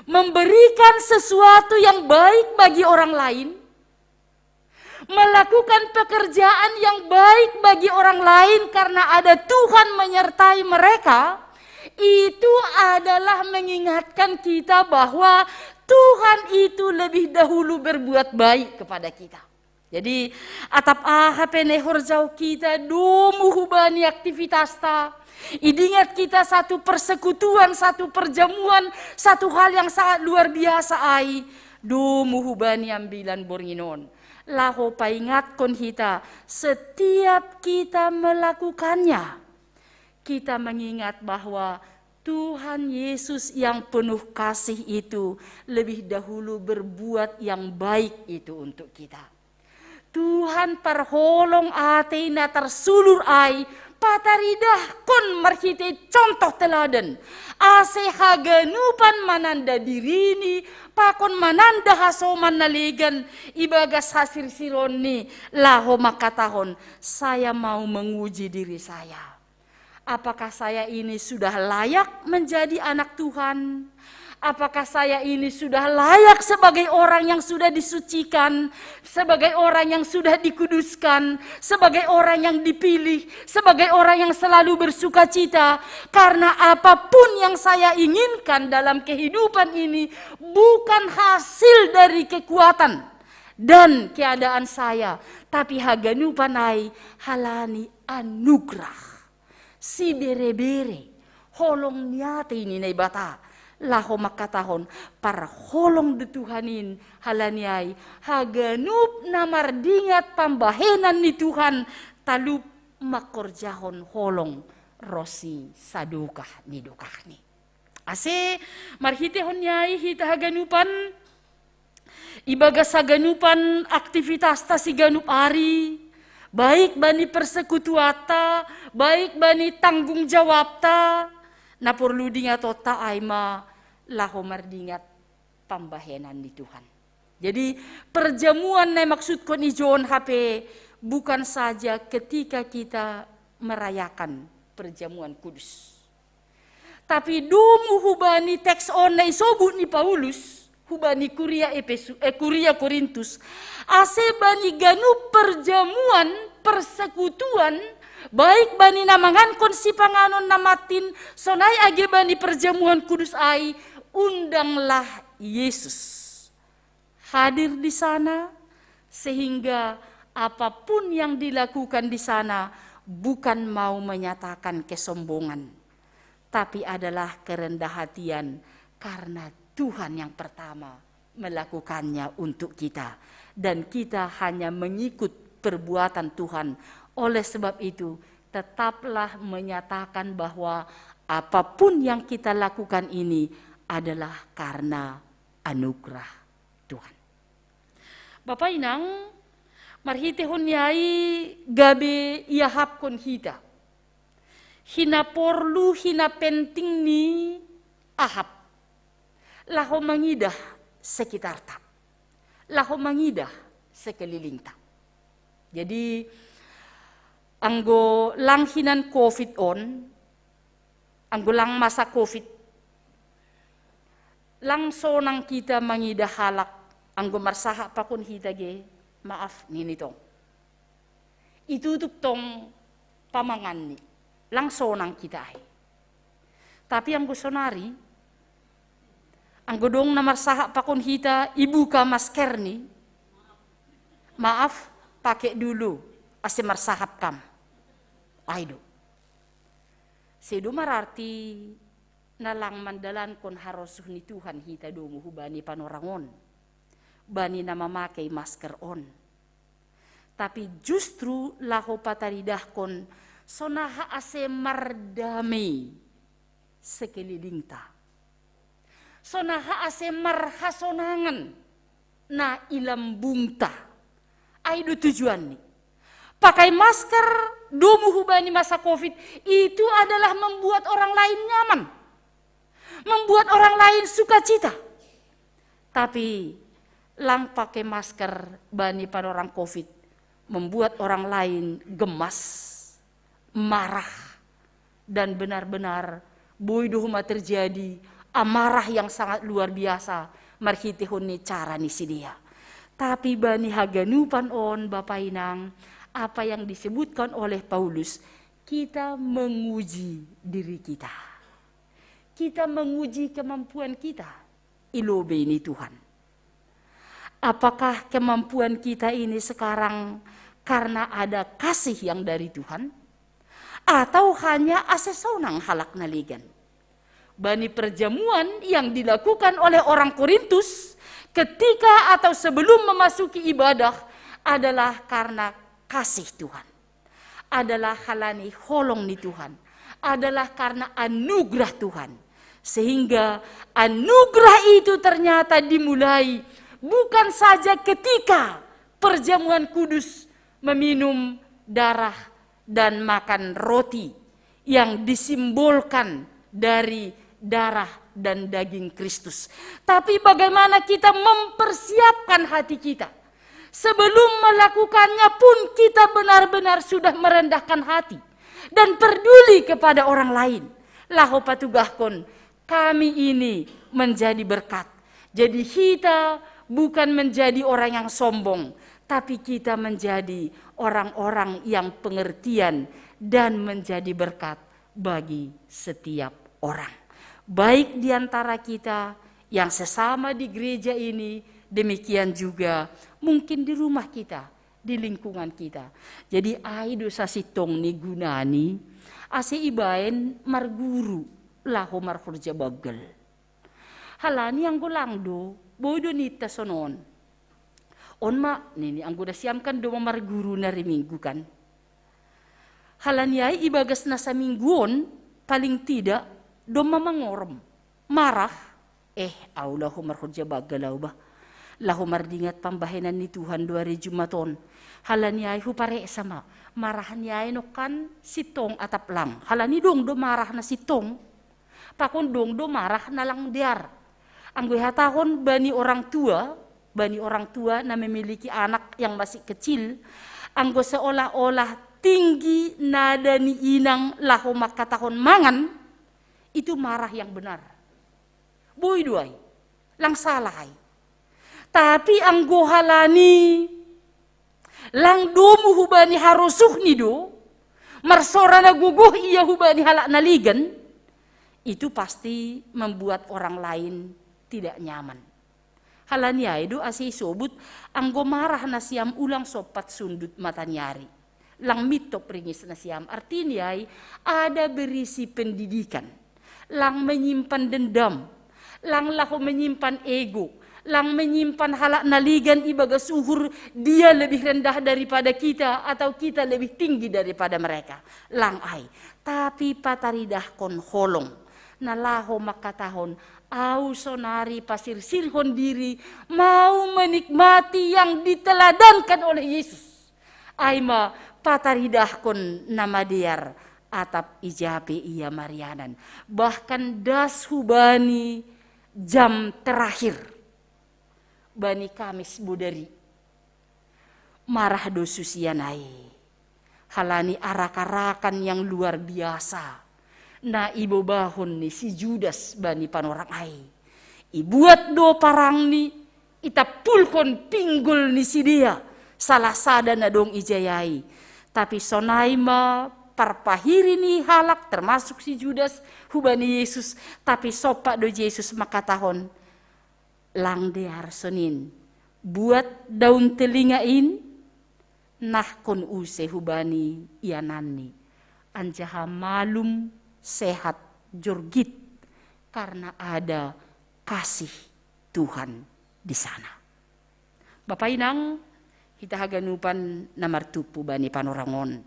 Memberikan sesuatu yang baik bagi orang lain, melakukan pekerjaan yang baik bagi orang lain karena ada Tuhan menyertai mereka, itu adalah mengingatkan kita bahwa Tuhan itu lebih dahulu berbuat baik kepada kita. Jadi atap ahapene horjau kita domu hubani aktivitas ta. Idingat kita satu persekutuan, satu perjamuan, satu hal yang sangat luar biasa ai. Domu hubani ambilan bornginon. Laho paingatkon kita, setiap kita melakukannya, kita mengingat bahwa Tuhan Yesus yang penuh kasih itu lebih dahulu berbuat yang baik itu untuk kita. Tuhan perholong ateina tersulur ai pataridah kon marhite contoh teladan. Ase haganupan mananda dirini, pakon mananda hasoman naligan, ibagas hasir sironi, laho makatahon, saya mau menguji diri saya. Apakah saya ini sudah layak menjadi anak Tuhan? Apakah saya ini sudah layak sebagai orang yang sudah disucikan, sebagai orang yang sudah dikuduskan, sebagai orang yang dipilih, sebagai orang yang selalu bersuka cita? Karena apapun yang saya inginkan dalam kehidupan ini bukan hasil dari kekuatan dan keadaan saya, tapi haganu panai halani anugerah. Si bere-bere holong niate ini nay bata. Laho makatahon para holong de Tuhanin halaniai haganup namardingat pambahenan ni Tuhan talup makorjahon holong rosi sadukah ni dukahni. Ase marhitehon nyai hita haganupan ibagas haganupan aktivitas ta si ganup ari, baik bani persekutuata, baik bani tanggung jawab ta, na perlu dingat ta aima laho mardingat pambahenan ni Tuhan. Jadi perjamuan na maksudkon ijon HP bukan saja ketika kita merayakan perjamuan kudus. Tapi dumu hubani teks on na isobut ni Paulus, hubani Kuria Korintus, ase bani ganu perjamuan persekutuan, baik bani namangan konsi panganon namatin sonai age bani perjamuan kudus ai, undanglah Yesus hadir di sana sehingga apapun yang dilakukan di sana bukan mau menyatakan kesombongan, tapi adalah kerendah hatian karena Tuhan yang pertama melakukannya untuk kita dan kita hanya mengikut perbuatan Tuhan. Oleh sebab itu tetaplah menyatakan bahwa apapun yang kita lakukan ini adalah karena anugerah Tuhan. Bapak inang marhitehon yai gabe iahapkon hita. Hina porlu hina penting ni ahap. Laho mangidah sekitar ta. Laho mangidah sekeliling ta. Jadi anggo lang hinan COVID on, anggo lang masa COVID, lang sonang kita mangidah halak, anggo marsaha pakun hita ge, maaf nini tong. Itutup tong pamangan ni langsonang kita ay. Tapi ang gusonari, ang godong na marsaha pakon hita ibuka masker ni, maaf pakai dulu ase marsahap kam. Aydo. Sedo mararti nalang mandalan kon harosuh ni Tuhan hita domo hubani panorangon. Bani na mamakai masker on. Tapi justru laho pataridah kon sonaha ase mardamai sekeliling ta. Sonaha ase marhasonangan na ilambung ta. Aydo tujuan ni. Pakai masker domu hubani masa COVID itu adalah membuat orang lain nyaman. Membuat orang lain sukacita. Tapi lang pakai masker bani pada orang COVID membuat orang lain gemas, marah, dan benar-benar boidohuma terjadi amarah yang sangat luar biasa marhitihun ni cara ni si dia. Tapi bani haganupan on Bapak Inang, apa yang disebutkan oleh Paulus, kita menguji diri kita. Kita menguji kemampuan kita. Ilobe ini Tuhan. Apakah kemampuan kita ini sekarang karena ada kasih yang dari Tuhan? Atau hanya asesonang halak naligan? Bani perjamuan yang dilakukan oleh orang Korintus ketika atau sebelum memasuki ibadah adalah karena kasih Tuhan. Adalah halani holong ni Tuhan. Adalah karena anugerah Tuhan. Sehingga anugerah itu ternyata dimulai bukan saja ketika perjamuan kudus meminum darah dan makan roti yang disimbolkan dari darah dan daging Kristus. Tapi bagaimana kita mempersiapkan hati kita. Sebelum melakukannya pun kita benar-benar sudah merendahkan hati dan peduli kepada orang lain. Laho patugahkon, kami ini menjadi berkat. Jadi kita bukan menjadi orang yang sombong, tapi kita menjadi orang-orang yang pengertian dan menjadi berkat bagi setiap orang. Baik di antara kita yang sesama di gereja ini, demikian juga mungkin di rumah kita, di lingkungan kita. Jadi ai dosa sitong ni gunani, ase ibaen marguru laho marfurja bagel. Halani ang gulangdo, bodo nita sonon. On ma, nini ang guda siamkan do marguru na reminggu kan. Halani ay ibagas na sa mingguon, paling tidak, do mamangorm, marah, aulahu marfurja bagalaw ba? Lahu mardingat pambahinan ni Tuhan 2 Jumaton. Halani ay hupare sama. Marahan niya ay nokan sitong atap lang. Halani dong do marah na sitong. Pakon dong do marah na lang diar. Ang guhatahon bani orang tua na memiliki anak yang masih kecil. Ang go seolah-olah tinggi nada ni inang lahu makatahon mangan. Itu marah yang benar. Boy duay. Lang salay. Tapi ang gohalani lang domu hubani harusuh nido marsora na guguh iya hubani halak naligan, itu pasti membuat orang lain tidak nyaman. Halani ay do asi sobut ang gomarah na siam ulang sopat sundut matanyari. Lang mitop ringis na siam artinya ay ada berisi pendidikan. Lang menyimpan dendam, lang lahu menyimpan ego. Lang menyimpan halak naligan ibaga suhur dia lebih rendah daripada kita atau kita lebih tinggi daripada mereka. Lang ay. Tapi pataridah kon holong. Nalaho makatahon. Au sonari pasir sirhon diri. Mau menikmati yang diteladankan oleh Yesus. Ay ma pataridah kon nama diar. Atap ijabe iya marianan. Bahkan das hubani jam terakhir. Bani Kamis budari marah dosusianai halani arak-arakan yang luar biasa na ibu bahon ni si Judas bani panorang ai ibuat do parang ni itapulkon pinggul ni si dia salah sada na dong ijayai tapi sonaima parpahiri ni halak termasuk si Judas hubani Yesus, tapi sopak do Yesus makatahon lang dear sonin buat daun telingain nah kon use hubani ianani anjaha malum sehat jorgit karena ada kasih Tuhan di sana. Bapak Inang, kita haganupan namartupu bani panorangon.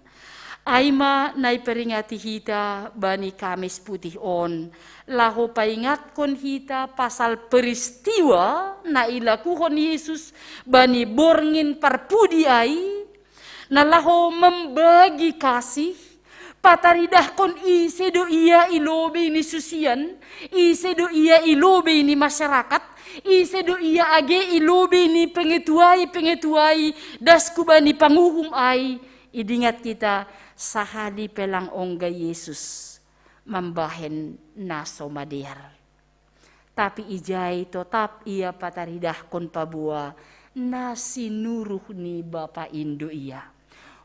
Aima nai peringati hita bani Kamis Putih on. Laho paingat kon hita pasal peristiwa na ilakuhon Yesus bani borngin parpudi ai. Na laho membagi kasih. Pataridah kon ise do iya ilobe ni susian. Ise do iya ilobe ni masyarakat. Ise do iya age ilobe ni pengetuai dasku bani panguhum ai. Idingat kita sahadi pelang ongga Yesus membahen naso madear. Tapi ijai tetap ia pataridah kon pabua nasi nuruh ni Bapa Indo iya.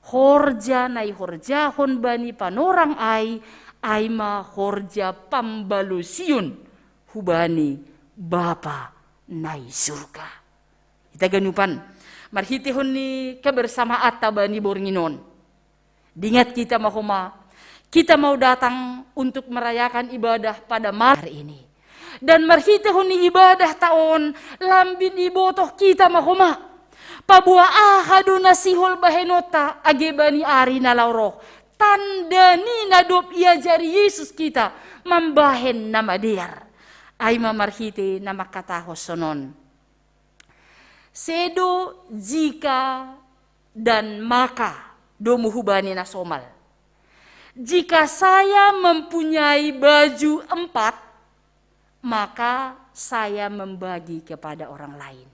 Horja nai horja hon bani panorang ai aima horja pambalusiun hubani Bapa nai surga. Kita ganupan marhiti hon ni kebersamaan tabani bornginon. Dingat kita mahoma, kita mau datang untuk merayakan ibadah pada malam ini. Dan marhiti hon ni ibadah taon lambin ibotoh kita mahoma. Pabua ahadu nasihol bahenota agebani ari na lauroh. Tanda ni nadop ia jari Yesus kita membahen nama diar. Aima marhiti nama kata hosonon. Sedo jika dan maka domu hubani nasomal. Jika saya mempunyai baju 4, maka saya membagi kepada orang lain.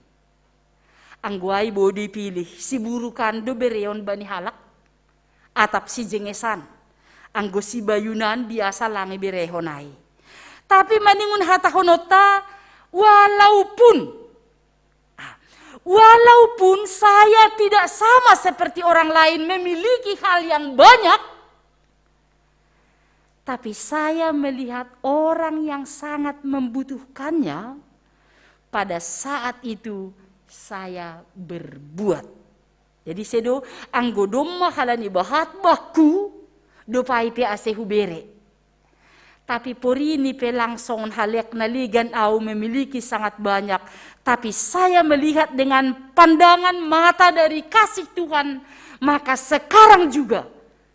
Angguai bodi pilih si burukan do bereon bani halak atap si jengesan anggo si bayunan biasa langi berehonai. Tapi maningun hata honota walaupun saya tidak sama seperti orang lain memiliki hal yang banyak, tapi saya melihat orang yang sangat membutuhkannya, pada saat itu saya berbuat. Jadi sedo anggodom mahalani bahat baku do paipe asehu bere. Tapi porini pe langsung halek naligan au memiliki sangat banyak. Tapi saya melihat dengan pandangan mata dari kasih Tuhan, maka sekarang juga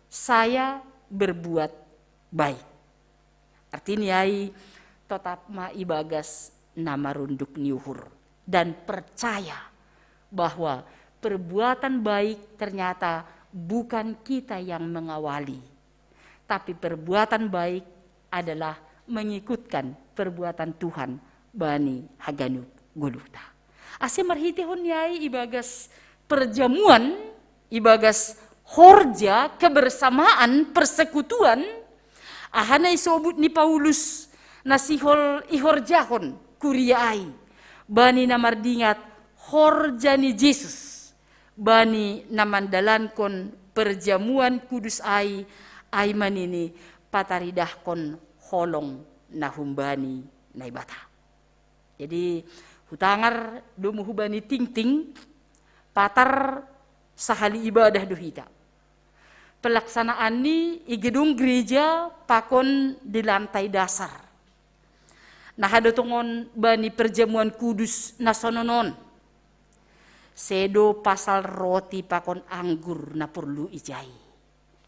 saya berbuat baik. Artinya tetap ma ibagas nama runduk niuhur dan percaya bahwa perbuatan baik ternyata bukan kita yang mengawali, tapi perbuatan baik adalah mengikutkan perbuatan Tuhan bani haganu guluta. Ase marhitihon yai ibagas perjamuan, ibagas horja, kebersamaan, persekutuan, ahanay sobut ni Paulus nasihol ihorjahon kuriai bani namardingat horja ni Jesus bani namandalan kon perjamuan kudus ai manini pataridah kon holong nahumbani naibata. Jadi hutangar domu hubani ting-ting patar sahali ibadah dohita. Pelaksanaan ni igedung gereja pakon di lantai dasar. Nah hadotongon bani perjamuan kudus nasononon. Sedo pasal roti pakon anggur na perlu ijai.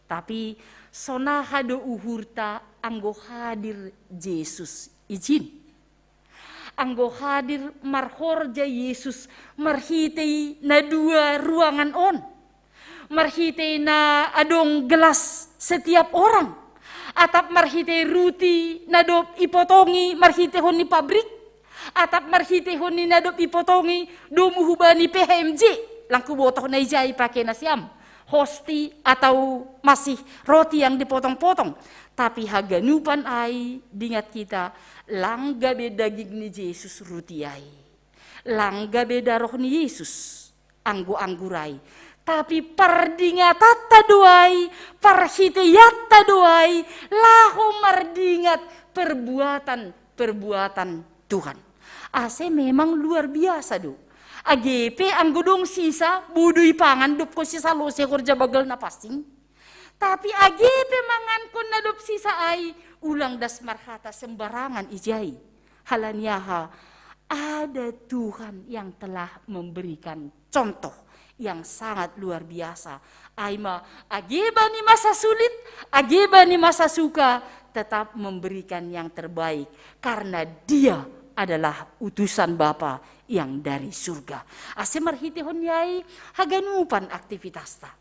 Tapi sona hado uhurta anggo hadir Yesus izin. Anggo hadir marhorja Yesus marhitei na 2 ruangan on. Marhitei na adong gelas setiap orang. Atap marhitei ruti na dop ipotongi marhitei hon ni pabrik. Atap marhitei hon ni na dop ipotongi domu hubani PHMJ. Langku botoh na ijai pakai nasiam. Hosti atau masih roti yang dipotong-potong. Tapi haganupan ai dingat kita langga beda daging ni Yesus ruti ai. Langga beda roh ni Yesus anggo anggurai. Tapi pardingatatta doai, parhitiyatta doai, lahu mardingat perbuatan Tuhan. Ase memang luar biasa do. AGP ang gudong sisa, budui pangan dup ko sisa lo sekorja bagal na pasing. Tapi AGP mangan ko na dup sisa ay ulang das marhata sembarangan ijai. Halanyaha, ada Tuhan yang telah memberikan contoh yang sangat luar biasa. Aima ageba ni masa sulit, ageba ni masa suka, tetap memberikan yang terbaik karena Dia adalah utusan Bapa yang dari surga. Ase marhitihon yai haganupan aktivitasta.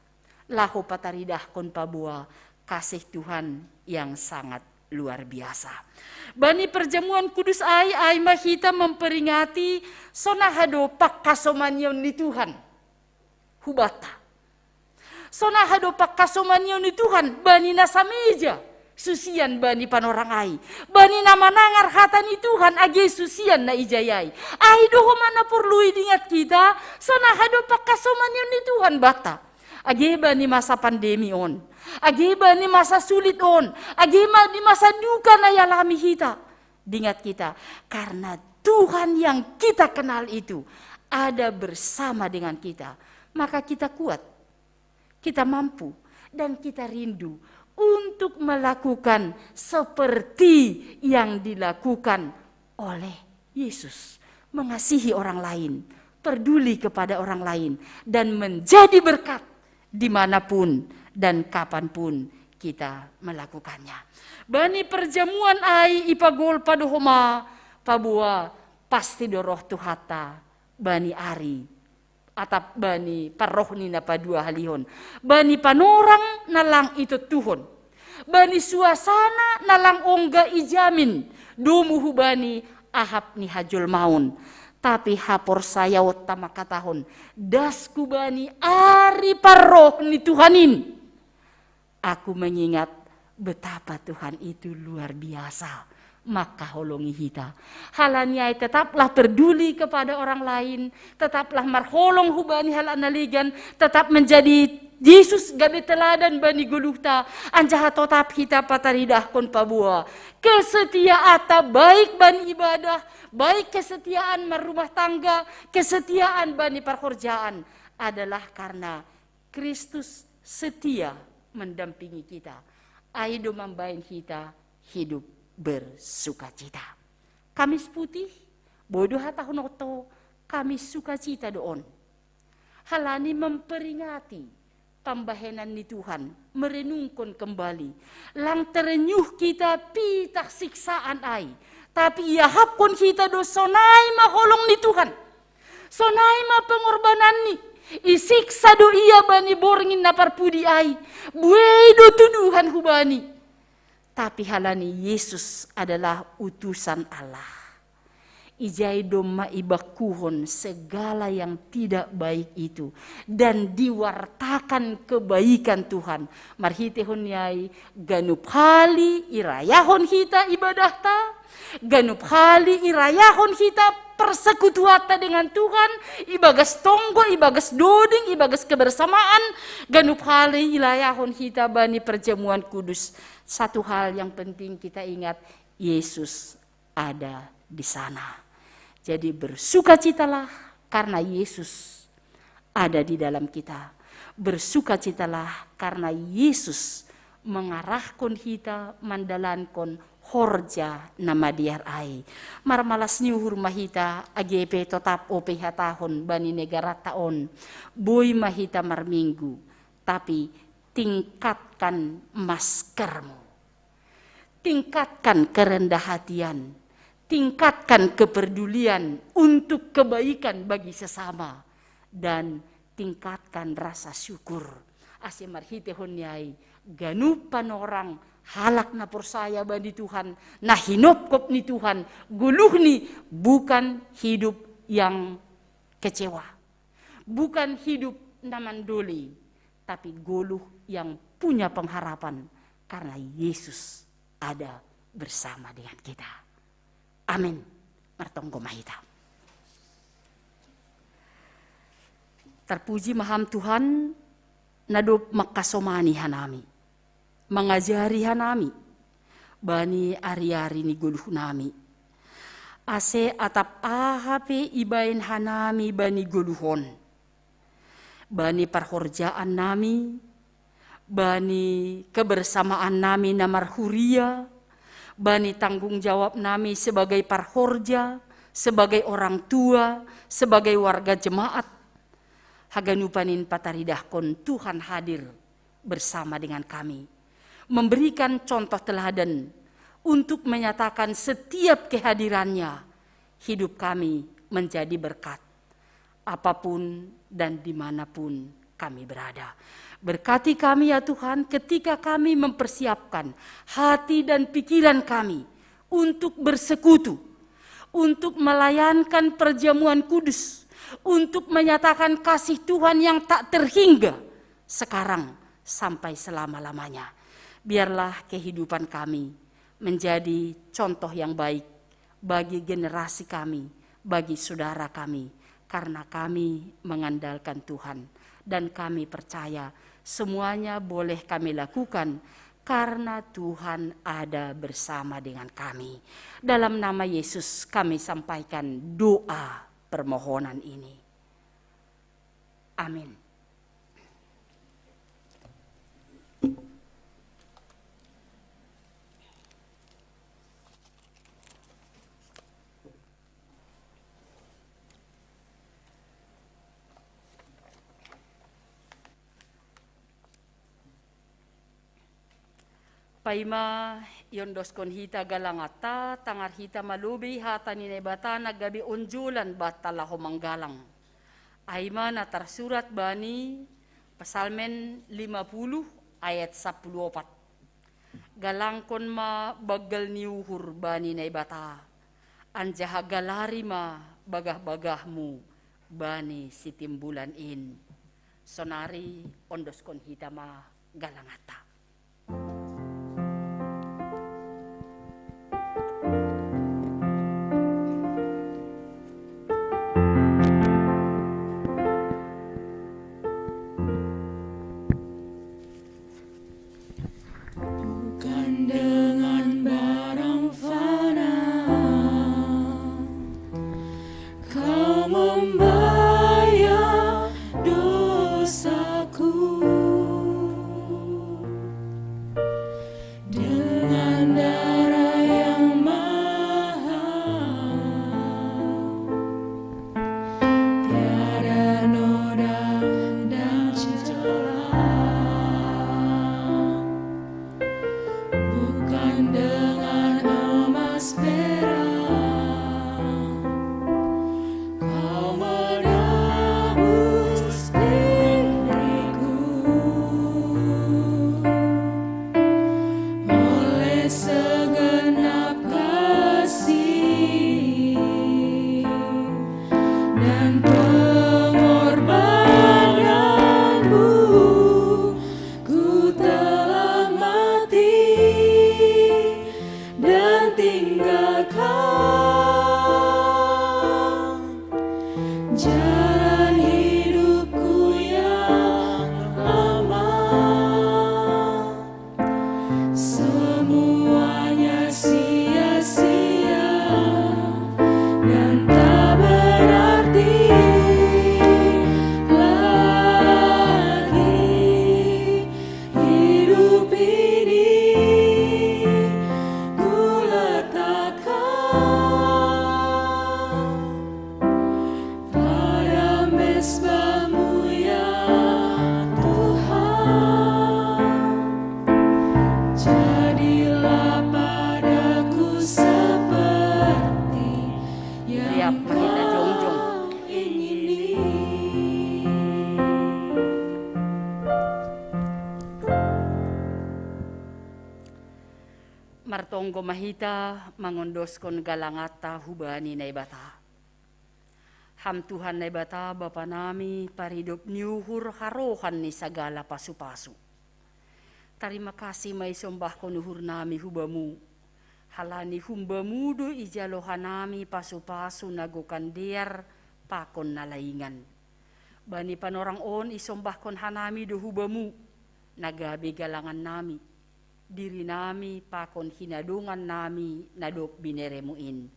Lahu pataridah kon pabua kasih Tuhan yang sangat luar biasa. Bani perjamuan kudus ay mahita memperingati sonahado pakkasomanyon ni Tuhan. Hubata. Sonahado pakkasomanyon ni Tuhan bani nasa meja. Susian bani panorang ai. Bani nama nangar hata ni Tuhan age susian na ijayai. Ai doho mana perlu diingat kita. Sonahado pakkasomanyon ni Tuhan bata. Age bani masa pandemi on. Ageba ni masa sulit on. Ageba ni masa duka na yalami kita. Diingat kita. Karena Tuhan yang kita kenal itu ada bersama dengan kita. Maka kita kuat. Kita mampu. Dan kita rindu untuk melakukan seperti yang dilakukan oleh Yesus. Mengasihi orang lain. Peduli kepada orang lain. Dan menjadi berkat dimanapun dan kapanpun kita melakukannya. Bani perjamuan ai ipagol padohoma pabua pasti doroh tuhata bani ari atap bani parohni na padua halihon. Bani panorang nalang itu Tuhon. Bani suasana nalang ongga ijamin dumuhu bani ahap ni hajul maun. Tapi hapor sayau tamakatahon dasku bani ari paroh ni Tuhanin. Aku mengingat betapa Tuhan itu luar biasa. Maka holongi hita. Halanya tetaplah peduli kepada orang lain. Tetaplah marholong hubani hal analigan. Tetap menjadi Yesus gabi teladan bani gulukta. Anjaha totap hita pataridah kon pabua. Kesetiaata baik bani ibadah. Baik kesetiaan merumah tangga. Kesetiaan bani perkerjaan. Adalah karena Kristus setia mendampingi kita. Aido membain kita hidup bersukacita. Kamis putih, bodoh tahun oto, Kamis sukacita doon. Halani memperingati pambahenan ni Tuhan, merenungkan kembali. Lang terenyuh kita pitak siksaan ai. Tapi ia hapkon kita do sonai maholong ni Tuhan. Sonai ma pengorbanan ni. Isiksa do iya bani borngin na parpudi ai. Buai do tuduhan hubani. Tapi halani Yesus adalah utusan Allah. Ijai do maibakuhon segala yang tidak baik itu. Dan diwartakan kebaikan Tuhan. Marhitehon yai ganup hali irayahon kita ibadahta. Ganup hali irayahon kita persekutuata dengan Tuhan, ibagas tonggo, ibagas doding, ibagas kebersamaan, ganup hali ilayahon kita bani perjamuan kudus. Satu hal yang penting kita ingat, Yesus ada di sana. Jadi bersukacitalah karena Yesus ada di dalam kita. Bersukacitalah karena Yesus mengarahkan kita, mandalankon horja nama diar ai. Marmalas niuhur mahita AGP tetap OPH tahun bani negara taon. Boy mahita marminggu. Tapi tingkatkan maskermu. Tingkatkan kerendah hatian. Tingkatkan kepedulian untuk kebaikan bagi sesama. Dan tingkatkan rasa syukur. Asimar hitehon yai. Ganupan orang halak na persaya bani Tuhan, nah hinopkop ni Tuhan, guluh ni bukan hidup yang kecewa, bukan hidup namandoli, tapi guluh yang punya pengharapan karena Yesus ada bersama dengan kita. Amin. Martonggo mahita. Terpuji maham Tuhan, nadop makasomani hanami, mengajari hanami, bani ari-ari ni guluh nami. Ase atap ahape ibain hanami bani guluhon, bani perhorjaan nami, bani kebersamaan nami namar huria, bani tanggung jawab nami sebagai parhorja, sebagai orang tua, sebagai warga jemaat. Haganupanin pataridahkon Tuhan hadir bersama dengan kami, memberikan contoh teladan untuk menyatakan setiap kehadirannya hidup kami menjadi berkat apapun dan dimanapun kami berada. Berkati kami ya Tuhan ketika kami mempersiapkan hati dan pikiran kami untuk bersekutu, untuk melayankan perjamuan kudus, untuk menyatakan kasih Tuhan yang tak terhingga sekarang sampai selama-lamanya. Biarlah kehidupan kami menjadi contoh yang baik bagi generasi kami, bagi saudara kami, karena kami mengandalkan Tuhan dan kami percaya semuanya boleh kami lakukan karena Tuhan ada bersama dengan kami. Dalam nama Yesus kami sampaikan doa permohonan ini. Amin. Paima yondoskon hita galangata, tangar hita malubi hata ninebata nagabi unjulan batala homanggalang. Aima na tersurat bani Psalmen 50 ayat 14. Galangkon ma bagal niuhur bani nebata, anjaha galari ma bagah-bagahmu bani sitimbulan in. Sonari ondoskon hita ma galangata. Martonggo mahita mangondoskon galangata hubani naibata. Ham Tuhan naibata Bapa nami paridop niuhur harohan ni sagala pasu-pasu. Terima kasih may sombah ko nuhur nami hubamu. Halani humbamudo ijalohan nami pasu-pasu nagukandiar pakon nalaingan. Bani panorang on isombahkon hanami dohubamu, nagabi galangan nami, diri nami pakon hinadungan nami nadok bineremuin.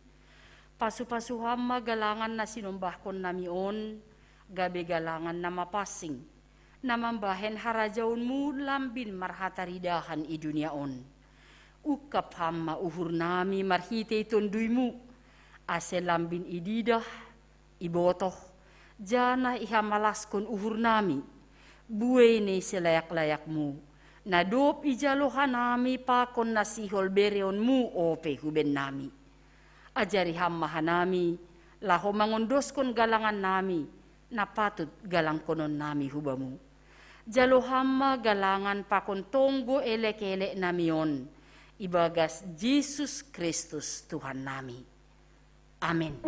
Pasu-pasuham magalangan na sinombahkon nami on, gabi galangan na mapasing, na mambahen harajaunmu lambin marhataridahan i dunia on. Ukap hamma uhur nami marhite tonduymu, ase lambin ididah, ibotoh, jana ihamalaskon uhur nami, buene selayak-layakmu, nadop ijalohan nami pakon nasihol bereonmu ope huben nami. Ajari hamma hanami, laho mangondoskon galangan nami, napatut galang konon nami hubamu. Jalo hamma galangan pakon tonggo elek-elek namion, ibagas Yesus Kristus Tuhan nami. Amin.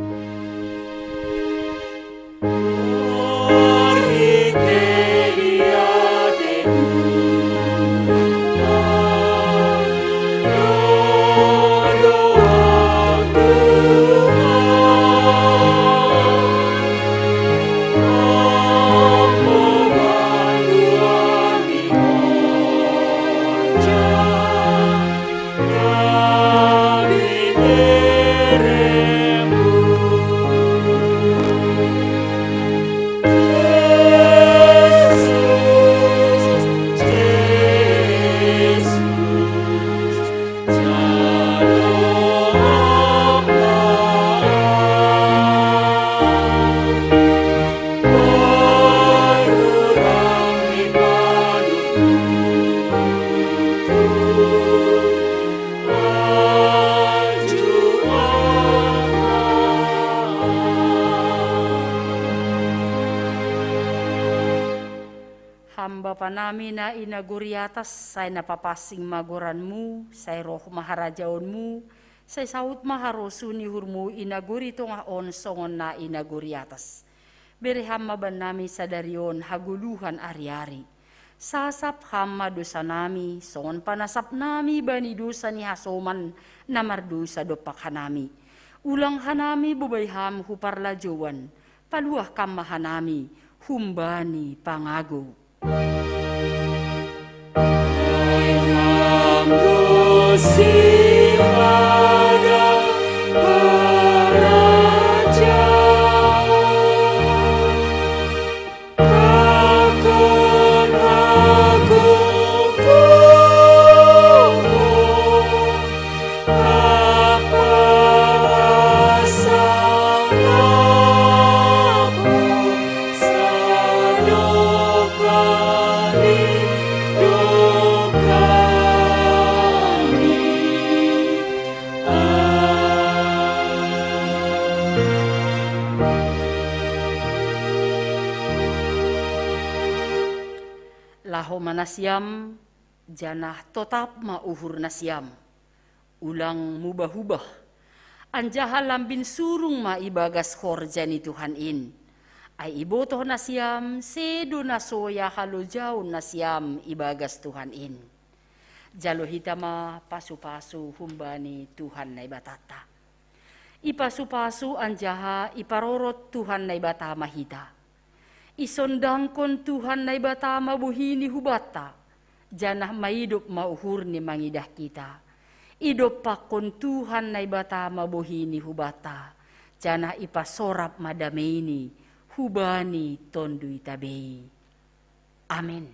Nami na inaguri atas, say napapasing magoranmu, say roh maharajaonmu, say saut maharosu ni hurmu inaguri tongaon songon na inaguri atas. Bereham maban nami sadarion haguluhan ari-ari. Sasap hamma dosa nami, songon panasap nami bani dosa ni hasoman na mardosa dopak hanami. Ulang hanami bubayham huparlajowan, paluah kamma hanami, humbani pangago. Manasiam, janah totap mauhur nasiam, ulang mubah-ubah, anjaha lambin surung ma ibagas horjani Tuhan in, ay ibotoh nasiam, sedo nasoya halo jauh nasiam ibagas Tuhan in. Jalo hitama pasu-pasu humbani Tuhan na ibatata. Ipasu-pasu anjaha iparorot Tuhan na ibatama hita. Isondangkon Tuhan na ibatama buhini hubata, janah maidop mauhur ni mangidah kita. Idop pakon Tuhan na ibatama buhini hubata, janah ipasorap madameini, hubani tondui tabei. Amin.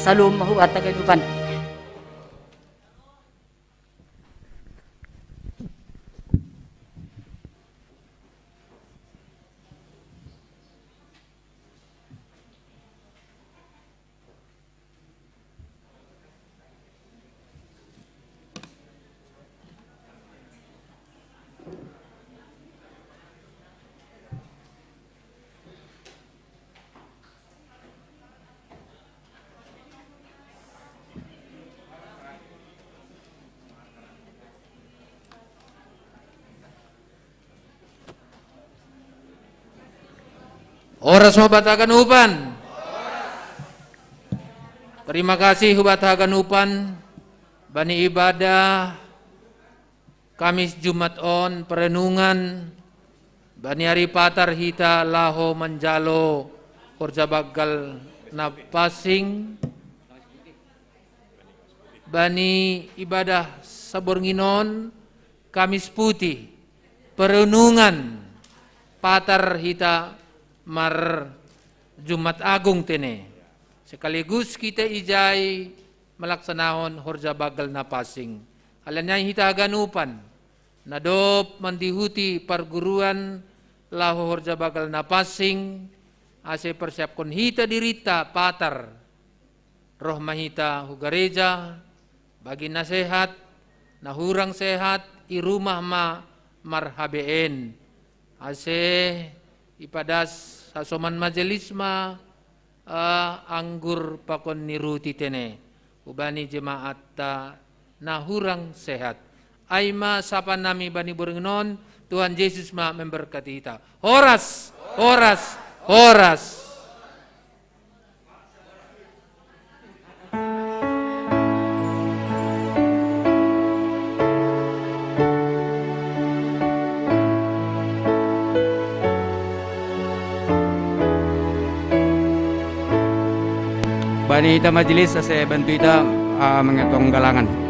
Salum mahu at kehidupan. Oras mabatakan upan. Terima kasih hubatakan upan. Bani ibadah Kamis Jumat on perenungan Bani hari patar hita laho manjalo korja bagal napasing Bani ibadah sabornginon Kamis putih perenungan patar hita mar Jumat Agung tene sekaligus kita ijai melaksanakan horja bagal napasing alannya hita ganupan nadop mandihuti perguruan lahu horja bagal napasing ase persiapkan hita dirita patar roh mahita hu gereja bagi nasehat nahurang sehat i rumah ma marhabeen ase ipadas sasoman majelis ma anggur pakon niruti tene ubani jemaat ta nahurang sehat aima sapa nami bani borengnon Tuhan Yesus ma memberkati kita. Horas, horas, horas. Bani ita majelis saya bantu ita mengetong galangan.